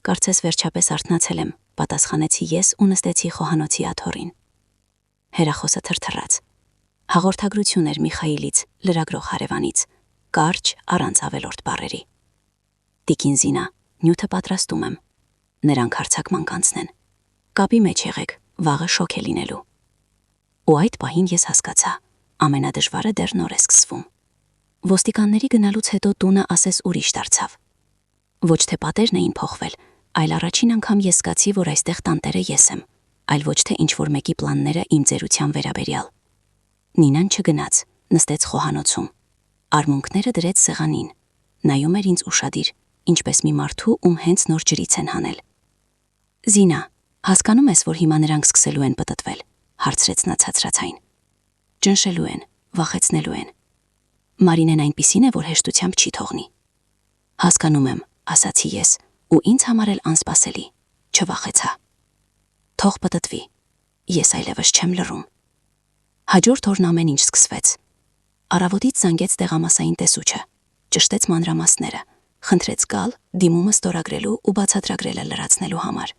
Կարծես վերջապես արթնացել եմ, պատասխանեցի ես ու նստեցի խոհանոցի աթոռին։ Հերախոսը թրթռաց։ Հաղորդագրություն էր Միխայիլից, լրագրող հարևանից, կարճ, առանց ավելորդ բառերի։ Տիկին Զինա, նյութը պատրաստում եմ։ Նրանք հարցակման կանցնեն։ Կապի մեջ եղեք, վաղը շոկ է լինելու։ Ու այդ պահին ես հասկացա, ամենադժվարը դեռ նոր է սկսվում։ Ոստիկանների գնալուց հետո տունը ասես ուրիշ դարձավ։ Ոչ թե պատերն էին փոխվել, այլ առաջին անգամ ես զգացի, որ այստեղ տանտերը ես եմ, այլ ոչ թե ինչ-որ մեկի պլանները իմ ծերության վերաբերյալ։ Նինան չգնաց, նստեց խոհանոցում։ Արմունկները դրեց սեղանին, նայում էր ինձ ուշադիր, ինչպես մի մարդու, ում հենց նոր ջրից են հանել։ Զինա, հասկանում ես, որ հիմա նրանք սկսելու են պտտվել, հարցրեց նա ցածրացայն։ Ճնշելու են, վախեցնելու են։ Մարինեն այնպիսին է, որ հեշտությամբ չի թողնի։ Հասկանում եմ, ասացի ես, ու ինձ համար էլ անսպասելի, չվախեցա։ Թող պտտվի, ես այլևս չեմ լռում։ Հաջորդ օրն ամեն ինչ սկսվեց։ Առավոտից զանգեց տեղամասային տեսուչը, ճշտեց մանրամասները, խնդրեց գալ, դիմումը ստորագրելու ու բացատրագրելը լրացնելու համար։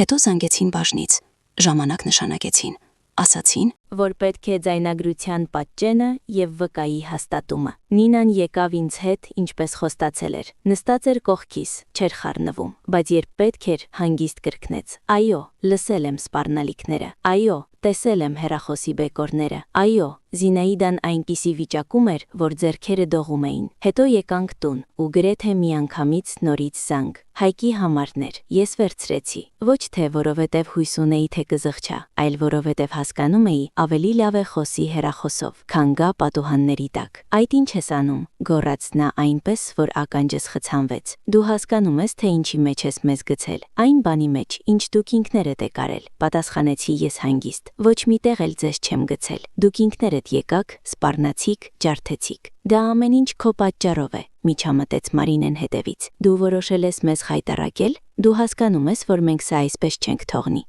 Հետո զանգեցին բաժնից, ժամանակ նշանակեցին, ասացին, որ պետք է ձայնագրության պատճենը եւ վկայի հաստատումը։ Նինան եկավ ինձ հետ, ինչպես խոստացել էր։ Նստած էր կողքիս, չէր խառնվում, բայց երբ պետք էր, հանգիստ կրկնեց. Այո, լսել եմ սպառնալիքները։ Այո, տեսել եմ հեռախոսի բեկորները։ Այո, Զինաիդան այնպիսի վիճակում էր, որ ձեռքերը դողում էին։ Հետո եկանք տուն ու գրեթե միանգամից նորից զանգ։ Հայկի համարն էր։ Ես վերցրեցի, ոչ թե որովհետև հույս ունեի, թե կզղջա, այլ որովհետև հասկանում էի, ավելի լավ է խոսի հեռախոսով, քան գա պատուհանների տակ։ Այդ ինչ ես անում, գոռաց նա այնպես, որ ականջս խցանվեց։ Դու հասկանում ես, թե ինչի մեջ ես մեզ գցել։ Այն բանի մեջ, ինչ դուք ինքներդ եք արել, պատասխանեցի ես հանգիստ։ Ոչ միտեղ էլ ձեզ չեմ գցել։ Դուք ինքներդ եկաք, սպառնացիք, ջարդեցիք։ Դա ամեն ինչ քո պատճառով է, միջամտեց Մարինեն հետևից։ Դու որոշել ես մեզ խայտառակել, դու հասկանում ես, որ մենք սա այսպես չենք թողնի։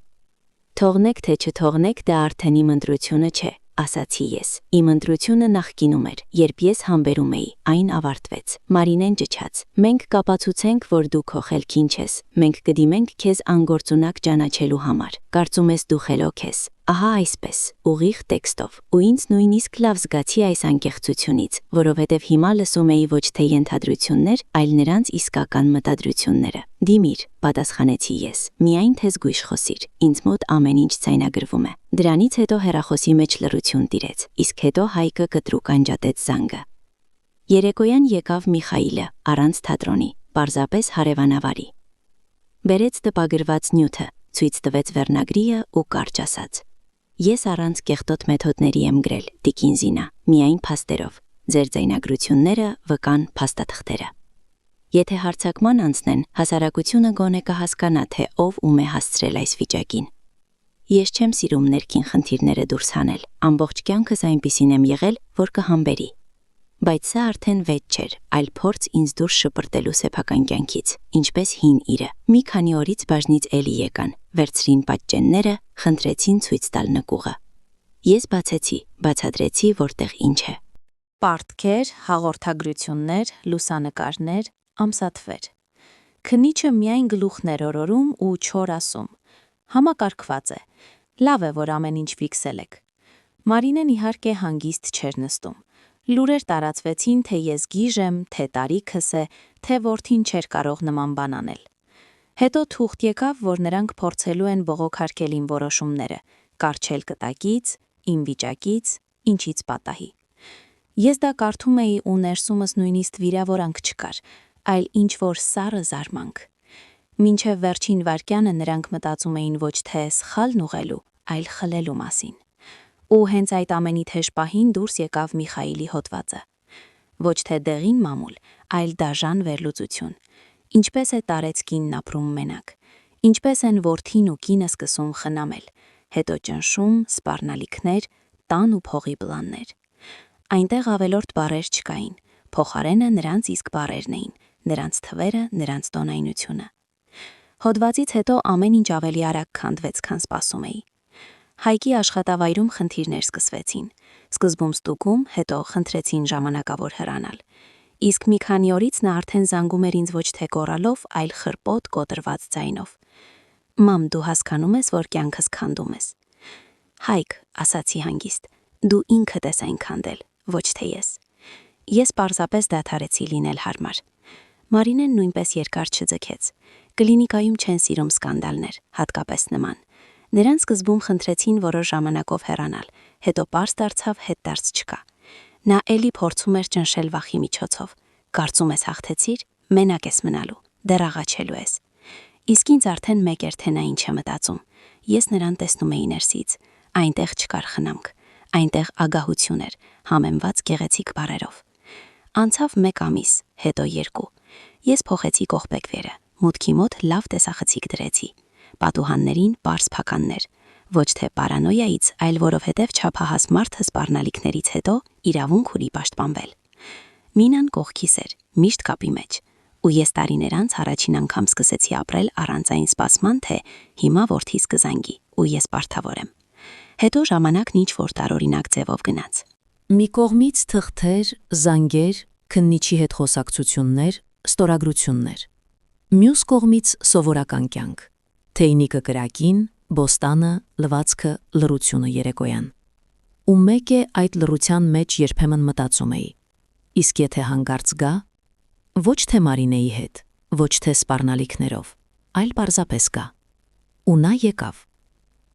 Թողնեք թե չթողնեք, դա արդեն իմ ընտրությունը չէ, ասացի ես։ Իմ ընտրությունը նախկինում էր, երբ ես համբերում էի, այն ավարտվեց։ Մարինեն ճչաց. Մենք կապացուցենք, որ դու քո խելքին չես։ Մենք կդիմենք քեզ անգործունակ ճանաչելու համար։ Կարծում ես դու խելոք ես։ Ահա այսպես, ուղիղ տեքստով, ու ինձ նույնիսկ լավ զգացի այս անկեղծությունից, որովհետև հիմա լսում էի ոչ թե ենթադրություններ, այլ նրանց իսկական մտադրությունները։ Դիմիր, պատասխանեցի ես, միայն թե զգույշ խոսիր, ինձ մոտ ամեն ինչ ձայնագրվում է։ Դրանից հետո հեռախոսի մեջ լռություն տիրեց, իսկ հետո Հայկը կտրուկ անջատեց զանգը։ Երեկոյան եկավ Միխայիլը, առանց թատրոնի, պարզապես հարևանավարի։ Բերեց տպագրված նյութը, ցույց տվեց վերնագրիը ու կարճ ասաց. Ես առանց կեղտոտ մեթոդների եմ գրել, տիկին Զինա, միայն փաստերով, ձեր ձայնագրությունները, վկան, փաստաթղթերը։ Եթե հարցակման անցնեն, հասարակությունը գոնե կհասկանա, թե ով ում է հասցրել այս վիճակին։ Ես չեմ սիրում ներքին խնդիրները դուրս հանել, ամբողջ կյանքս այնպիսին եմ եղել, որ կհամբերի։ Բայց սա արդեն վեճ չէր, այլ փորձ ինձ դուրս շպրտելու սեփական կյանքից, ինչպես հին իրը։ Մի քանի օրից բաժնից էլի եկան, վերցրին պատճենները, խնդրեցին ցույց տալ նկուղը։ Ես բացատրեցի, որտեղ ինչ է։ Պարտքեր, հաղորդագրություններ, լուսանկարներ, ամսաթվեր։ Քնիչը միայն գլուխներ օրորում ու չոր ասում։ Համակարգված է։ Լավ է, որ ամեն ինչ ֆիքսել եք։ Մարինեն իհարկե հանգիստ չէր նստում։ Լուրեր տարածվեցին, թե ես գիժ եմ, թե տարիքս է, թե որդին չէր կարող նման բան անել։ Հետո թուղթ եկավ, որ նրանք փորձելու են բողոքարկել իմ որոշումները, կառչել կտակից, իմ վիճակից, ինչից պատահի։ Ես դա կարդում էի ու ներսումս նույնիսկ վիրավորանք չկար, այլ ինչ-որ սառը զարմանք։ Մինչև վերջին վայրկյանը նրանք մտածում էին ոչ թե սխալն ուղղելու, այլ խլելու մասին։ Ու հենց այդ ամենի թեժ պահին դուրս եկավ Միխայիլի հոդվածը։ Ոչ թե դեղին մամուլ, այլ դաժան վերլուծություն։ Ինչպես է տարեցկինն ապրում մենակ։ Ինչպես են որդին ու կինը սկսում խնամել, հետո ճնշում, սպառնալիքներ, տան ու փողի պլաններ։ Այնտեղ ավելորդ բառեր չկային, փոխարենը նրանց իսկ բառերն էին, նրանց թվերը, նրանց տոնայնությունը։ Հոդվածից հետո ամեն ինչ ավելի արագ քանդվեց, քան սպասում էի։ Հայկի աշխատավայրում խնդիրներ սկսվեցին։ Սկզբում ստուգում, հետո խնդրեցին ժամանակավոր հեռանալ։ Իսկ մի քանի օրից նա արդեն զանգում էր ինձ ոչ թե գոռալով, այլ խրպոտ կոտրված ձայնով։ «Մամ, դու հասկանում ես, որ կյանքս քանդում ես»։ «Հայկ», ասացի հանգիստ, «դու ինքդ ես այն քանդել, ոչ թե ես»։ Ես պարզապես դադարեցի լինել հարմար։ Մարինեն նույնպես երկար չձգեց։ Կլինիկայում չեն սիրում սկանդալներ, հատկապես նման։ Նրան սկզբում խնդրեցին որոշ ժամանակով հեռանալ, հետո պարզ դարձավ հետդարձ չկա։ Նա էլի փորձում էր ճնշել վախի միջոցով։ Կարծում ես հաղթեցիր, մենակ ես մնալու, դեռ աղաչելու ես։ Իսկ ինձ արդեն մեկ էր, թե նա ինչ է մտածում։ Ես նրան տեսնում էի ներսից։ Այնտեղ չկար խնամք, այնտեղ ագահություն էր, համեմված գեղեցիկ բառերով։ Անցավ 1 ամիս, հետո 2։ Ես փոխեցի կողպեքվերը, մուտքի մոտ լավ տեսախցիկ դրեցի։ Պատուհաններին պարզ փականներ, ոչ թե պարանոյայից, այլ որովհետև չափահաս մարդը սպառնալիքներից հետո իրավունք ունի պաշտպանվել։ Մինան կողքիս էր, միշտ կապի մեջ, ու ես տարիներ անց առաջին անգամ սկսեցի ապրել առանց այն սպասման, թե հիմա որդիս կզանգի, ու ես պարտավոր եմ։ Հետո ժամանակն ինչ-որ տարօրինակ ձևով գնաց։ Մի կողմից թղթեր, զանգեր, քննիչի հետ խոսակցություններ, ստորագրություններ։ Մյուս կողմից սովորական կյանք։ Թեյնիկը կրակին, բոստանը, լվացքը, լռությունը երեկոյան։ Ու մեկ է այդ լռության մեջ երբեմն մտածում էի. իսկ եթե հանգարց գա, ոչ թե Մարինեի հետ, ոչ թե սպառնալիքներով, այլ պարզապես գա։ Ու նա եկավ։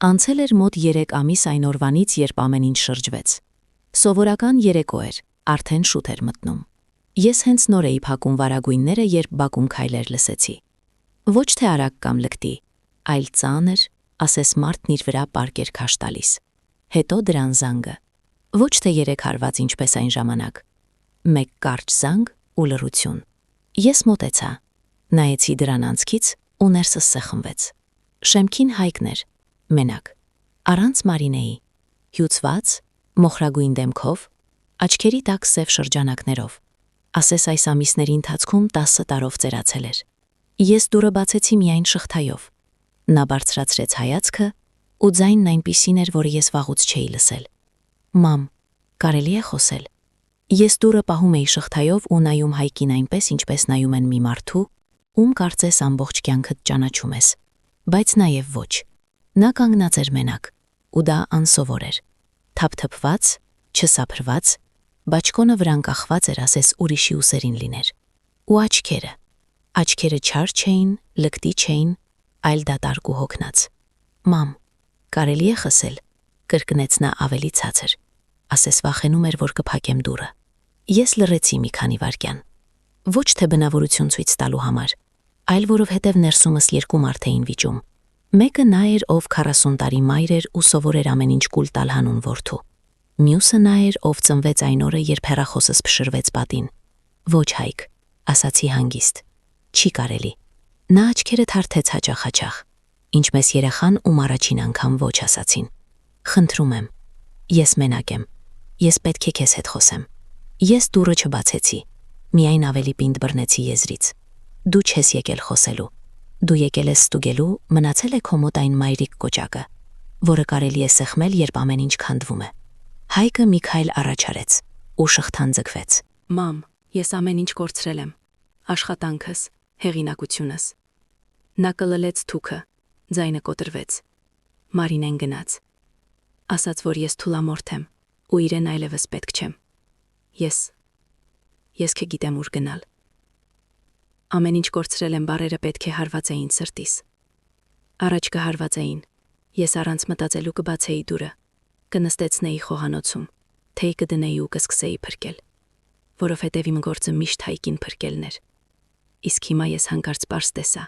Անցել էր մոտ 3 ամիս այն օրվանից, երբ ամեն ինչ շրջվեց։ Սովորական երեկո էր, արդեն շուտ էր մտնում։ Ես հենց նոր էի փակում վարագույնները, երբ բակում քայլեր լսեցի։ Ոչ թե արագ կամ լկտի, այլ ծանր, ասես մարդն իր վրա պարկեր քաշ տալիս։ Հետո դրան զանգը։ Ոչ թե 3 հարված ինչպես այն ժամանակ։ 1 կարճ զանգ ու լռություն։ Ես մոտեցա, նայեցի դրան անցքից ու ներսս սեղմվեց։ Շեմքին Հայկն էր, մենակ, առանց Մարինեի, հյուծված, մոխրագույն դեմքով, աչքերի տակ սև շրջանակներով։ Ասես այս ամիսների ընթացքում 10 տարով ծերացել էր։ Ես դուրը բացեցի միայն շղթայով։ Նա բարձրացրեց հայացքը ու ձայնն այնպիսին էր, որը ես վաղուց չէի լսել։ «Մամ, կարելի է խոսել»։ Ես դուրը պահում էի շղթայով ու նայում Հայկին այնպես, ինչպես նայում են մի մարդու, ում կարծես ամբողջ կյանքդ ճանաչում ես, բայց նաև ոչ։ Նա կանգնած էր մենակ, ու դա անսովոր էր։ Թափթփված, չսափրված, բաճկոնը վրան կախված էր, ասես ուրիշի ուսերին լիներ։ Ու աչքերը չար չէին, լկտի չէին, այլ դատարկ ու հոգնած։ «Մամ, կարելի է խոսել», կրկնեց նա ավելի ցածր, ասես վախենում էր, որ կփակեմ դուռը։ Ես լռեցի մի քանի վայրկյան։ Ոչ թե բնավորություն ցույց տալու համար, այլ որովհետև ներսումս 2 մարդ էին վիճում։ Մեկը նա էր, ով 40 տարի մայր էր ու սովոր էր ամեն ինչ կուլ տալ հանուն որդու։ Մյուսը նա էր, ով ծնվեց այն օրը, երբ հեռախոսս փշրվեց պատին։ Ոչ Հայկ, ասացի հանգիստ։ Չի կարելի։ Նա աչքերը թարթեց հաճախ-հաճախ, ինչպես երեխան, ում առաջին անգամ ոչ ասացին։ Խնդրում եմ, ես մենակ եմ, ես պետք է քեզ հետ խոսեմ։ Ես դուռը չբացեցի, միայն ավելի պինդ բռնեցի եզրից։ Դու չես եկել խոսելու, դու եկել ես ստուգելու, մնացել է քո մոտ այն մայրիկ կոճակը, որը կարելի է սեղմել, երբ ամեն ինչ քանդվում է։ Հայկը մի քայլ առաջ արեց ու շղթան ձգվեց։ Մամ, ես ամեն ինչ կորցրել եմ, աշխատանքս, հեղինակությունս։ Նա կլլեց թուքը, ձայնը կոտրվեց։ Մարինեն գնաց։ Ասաց, որ ես թուլամորթ եմ ու իրեն այլևս պետք չեմ։ Ես կգիտեմ ուր գնալ։ Ամեն ինչ կորցրել եմ, բառերը պետք է հարված էին սրտիս։ Առաջ կհարված էին, ես առանց մտածելու կբացեի դուռը, կնստեցնեի խոհանոցում, թեյ կդնեի ու կսկսեի փրկել, որովհետև իմ գործը միշտ Հայկին փրկելն էր։ Իսկ հիմա ես հանկարծ պարզ տեսա,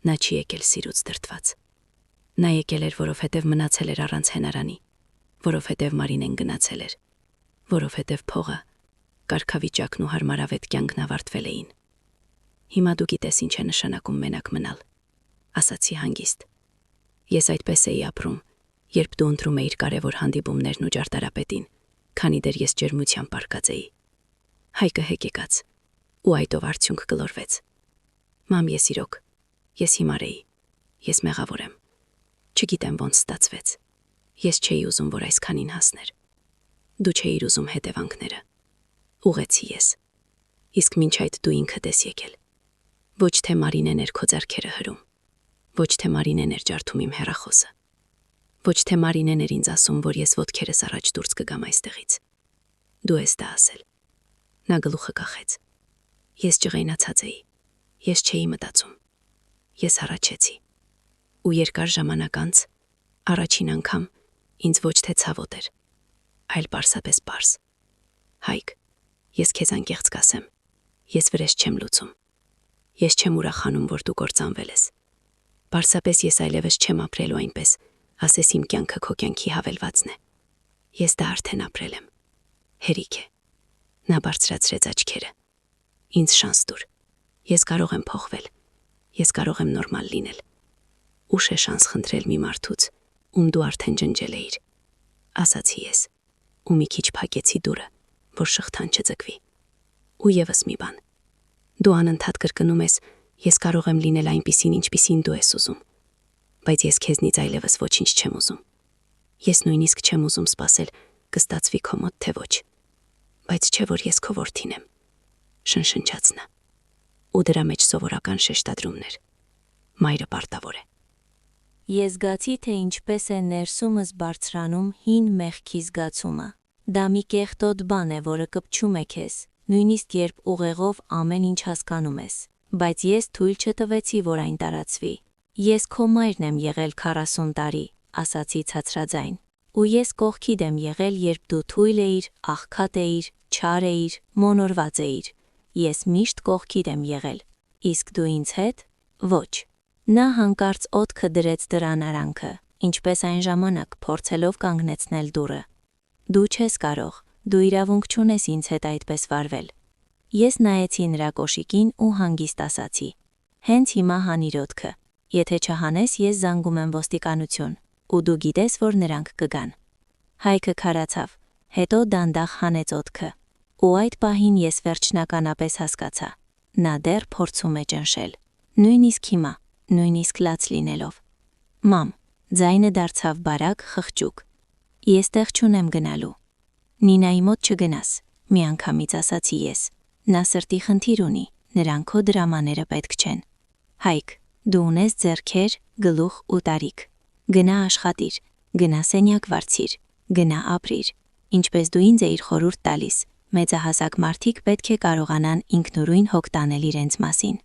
նա չի եկել սիրուց դրդված։ Նա եկել էր, որովհետև մնացել էր առանց հենարանի, որովհետև Մարինեն գնացել էր, որովհետև փողը, կարգավիճակն ու հարմարավետ կյանքն ավարտվել էին։ Հիմա դու գիտես ինչ է նշանակում մենակ մնալ, ասացի հանգիստ։ Ես այդպես էի ապրում, երբ դու ընտրում էիր կարևոր հանդիպումներն ու ճարտարապետին, քանի դեռ ես ջերմությամբ պարկած էի։ Հայկը հետ եկած, ու այդով արդյունք գլորվեց։ Մամ, ես հիմար էի, ես մեղավոր եմ։ Չգիտեմ ոնց ստացվեց։ Ես չէի ուզում, որ այսքանին հասներ։ Դու չէիր ուզում հետևանքները։ Ուղեցի ես։ Իսկ մինչ այդ դու ինքդ ես եկել։ Ոչ թե Մարինեն էր քո ձեռքերը հրում։ Ոչ թե Մարինեն էր ջարդում իմ հեռախոսը։ Ոչ թե Մարինեն էր ինձ ասում, որ ես ոտքերս առաջ դուրս կգամ այստեղից։ Դու ես դա ասել։ Նա գլուխը կախեց։ Ես ջղայնացած էի։ Ես չէի մտածում։ Ես հառաչեցի։ Ու երկար ժամանակ անց, առաջին անգամ, ինձ ոչ թե ցավոտ էր, այլ պարզապես պարզ։ Հայկ, ես քեզ անկեղծ կասեմ, ես վրեժ չեմ լուծում։ Ես չեմ ուրախանում, որ դու կործանվել ես։ Պարզապես ես այլևս չեմ ապրելու այնպես, ասես իմ կյանքը քո կյանքի հավելվածն է։ Ես դա արդեն ապրել եմ։ Հերիք է։ Նա բարձրացրեց աչքերը։ Ինձ շանս տուր։ Ես կարող եմ փոխվել։ Ես կարող եմ նորմալ լինել։ Ուշ է շանս խնդրել մի մարդուց, ում դու արդեն ջնջել էիր։ Ասացի ես, ու մի քիչ փակեցի դուռը, որ շղթան չձգվի։ Ու եւս մի բան։ Դու անընդհատ կրկնում ես, ես կարող եմ լինել այնպիսին, ինչպիսին դու ես ուզում, բայց ես քեզնից այլևս ոչինչ չեմ ուզում։ Ես նույնիսկ չեմ ուզում սпасել, կստացվի քո մոտ թե ոչ։ Բայց չէ որ ես քո որդին եմ։ Շնշնչաց նա։ Ու դրա մեջ սովորական շեշտադրումներ։ Մայրը պարտավոր է։ Ես զգացի, թե ինչպես է ներսումս բարձրանում հին մեղքի զգացումը։ Դա մի կեղտոտ բան է, որը կպչում է քեզ, նույնիսկ երբ ուղեղով ամեն ինչ հասկանում ես, բայց ես թույլ չտվեցի, որ այն տարածվի։ Ես քո մայրն եմ եղել 40 տարի, ասացի ցածրաձայն, ու ես կողքիդ եմ եղել, երբ դու թույլ էիր, աղքատ էիր, չար էիր, մոնորված էիր։ Ես միշտ կողքիդ եմ եղել, իսկ դու ինձ հետ՝ ոչ։ Նա հանկարծ օդքը դրեց դրան արանքը, ինչպես այն ժամանակ փորձելով կանգնեցնել դուռը։ Դու չես կարող, դու իրավունք չունես ինձ հետ այդպես վարվել։ Ես նայեցի նրա կոշիկին ու հանգիստ ասացի. հենց հիմա հանիր օդքը, եթե չհանես ես զանգում եմ ոստիկանություն, ու դու գիտես, որ նրանք կգան։ Հայկը քարացավ, հետո դանդաղ հանեց օդքը, ու այդ պահին ես վերջնականապես հասկացա. նա դեռ փորձում է ճնշել, նույնիսկ հիմա, նույնիսկ լաց լինելով։ Մամ, ձայնը դարձավ բարակ, խղճուկ։ Ես տեղ չունեմ գնալու։ Նինայի մոտ չգնաս, միանգամից ասացի ես։ Նա սրտի խնդիր ունի, նրան քո դրամաները պետք չեն։ Հայկ, դու ունես ձեռքեր, գլուխ ու տարիք։ Գնա աշխատիր, գնա սենյակ վարձիր, գնա ապրիր։ Ինչպես դու ինձ էիր խորհուրդ տալիս, մեծահասակ մարդիկ պետք է կարողանան ինքնուրույն հոգ տանել իրենց մասին։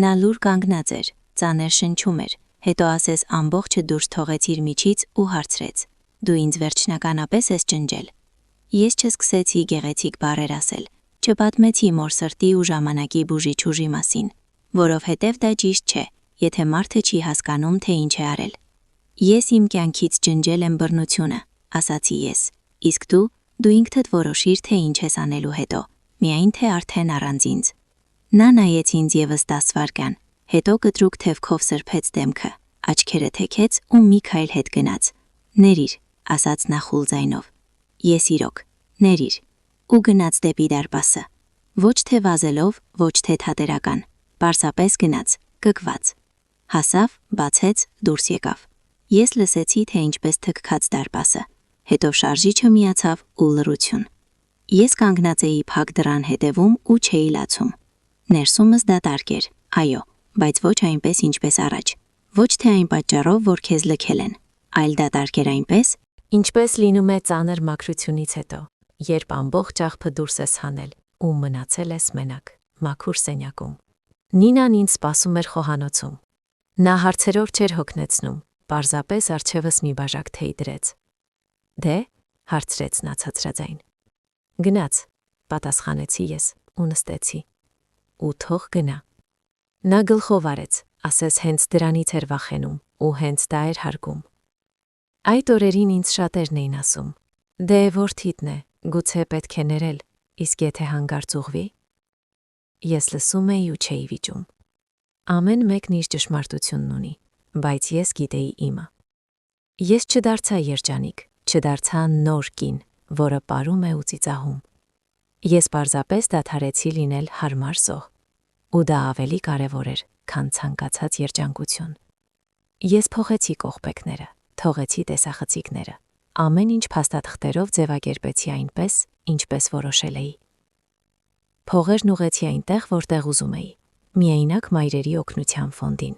Նա լուր կանգնած էր, ծանր շնչում էր, հետո ասես ամբողջը դուրս թողեց իր միջից ու հարցրեց. դու ինձ վերջնականապես ես ջնջել։ Ես չսկսեցի գեղեցիկ բառեր ասել, չպատմեցի մոր սրտի ու ժամանակի բուժիչ ուժի մասին, որովհետև դա ճիշտ չէ, եթե մարդը չի հասկանում, թե ինչ է արել։ Ես իմ կյանքից ջնջել եմ բռնությունը, ասացի ես, իսկ դու ինքդ որոշիր, թե ինչ ես անելու հետո, միայն թե արդեն առանց ինձ։ Նա նայեց ինձ եւս 10 վայրկյան, հետո կտրուկ թևքով սրբեց դեմքը, աչքերը թեքեց ու մի քայլ հետ գնաց։ Ներիր, ասաց նա խուլ ձայնով։ Ես իրոք, ներիր, ու գնաց դեպի դարպասը։ Ոչ թե վազելով, ոչ թե թատերական, պարզապես գնաց, կկված։ Հասավ, բացեց, դուրս եկավ։ Ես լսեցի, թե ինչպես թքքաց դարպասը, հետո շարժիչը միացավ ու լռություն։ Ես կանգնած էի փակ դռան հետևում ու չէի լացում։ Ներսումս դատարկ էր, այո, բայց ոչ այնպես ինչպես առաջ։ Ոչ թե այն պատճառով, որ քեզ լքել են, այլ դատարկ էր այնպես, Ինչպես լինում է ծանր մաքրությունից հետո, երբ ամբողջ աղբը դուրս ես հանել ու մնացել ես մենակ, մաքուր սենյակում։ Նինան ինձ սպասում էր խոհանոցում։ Նա հարցերով չէր հոգնեցնում, պարզապես առջևս մի բաժակ թեյ դրեց։ Դե, հարցրեց նա ցածրաձայն։ Գնաց, պատասխանեցի ես ու նստեցի։ Ու թող գնա։ Նա գլխով արեց, ասես հենց դրանից էր վախենում ու հենց դա էր հարգում։ Այդ օրերին ինձ շատերն էին ասում. Դե որդիթն է, գուցե պետք է ներել, իսկ եթե հանգարց ուղվի։ Ես լսում էի ու չէի վիճում։ Ամեն մեկն իր ճշմարտությունն ունի, բայց ես գիտեի իմը։ Ես չդարձա երջանիկ, չդարձա նոր կին, որը պարում է ու ծիծաղում։ Ես պարզապես դադարեցի լինել հարմար զոհ, ու դա ավելի կարևոր էր, քան ցանկացած երջանկություն։ Ես փոխեցի կողպեքները, թողեցի տեսախցիկները, ամեն ինչ փաստաթղթերով ձևակերպեցի այնպես, ինչպես որոշել էի։ Փողերն ուղեցի այնտեղ, որտեղ ուզում էի, միայնակ մայրերի օգնության ֆոնդին,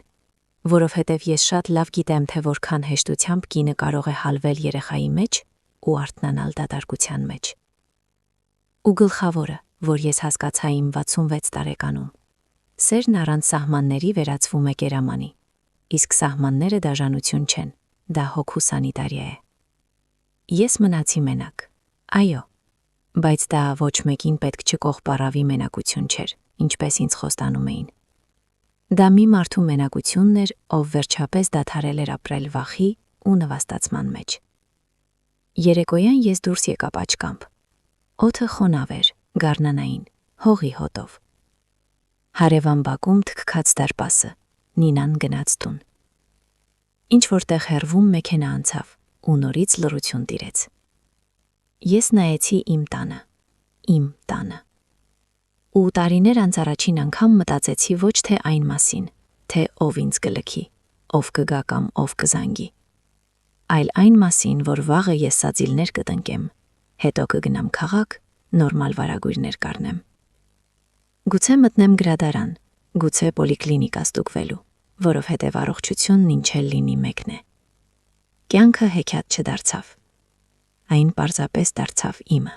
որովհետև ես շատ լավ գիտեմ, թե որքան հեշտությամբ կինը կարող է հալվել երեխայի մեջ ու արթնանալ դատարկության մեջ։ Ու գլխավորը, որ ես հասկացա իմ 66 տարեկանում, սերն առանց սահմանների վերածվում է կերամանի, իսկ սահմանները դաժանություն չեն, դա հոգու սանիտարիա է։ Ես մնացի մենակ, այո, բայց դա ոչ մեկին պետք չկողպարավի մենակություն չէր, ինչպես ինձ խոստանում էին։ Դա մի մարդու մենակությունն էր, ով վերջապես դադարել էր ապրել վախի ու նվաստացման մեջ։ Երեկոյան ես դուրս եկա աչկամբ։ Օդը խոնավ էր, գարնանային, հողի հոտով։ Հարևան բակում թքքաց դարպասը, Նինան գնաց տուն։ Ինչ որտեղ հեռվում մեքենա անցավ ու նորից լռություն տիրեց։ Ես նայեցի իմ տանը։ Ու տարիներ անց առաջին անգամ մտածեցի ոչ թե այն մասին, թե ով ինձ կլքի, ով կգա կամ ով կզանգի, այլ այն մասին, որ վաղը ես սածիլներ կտնկեմ, հետո կգնամ քաղաք, նորմալ վարագույրներ կառնեմ։ Գուցե մտնեմ գրադարան, գուցե պոլիկլինիկա ստուգվելու, որովհետև առողջությունն ինչ էլ լինի մեկն է։ Կյանքը հեքիաթ չդարձավ։ Այն պարզապես դարձավ իմը։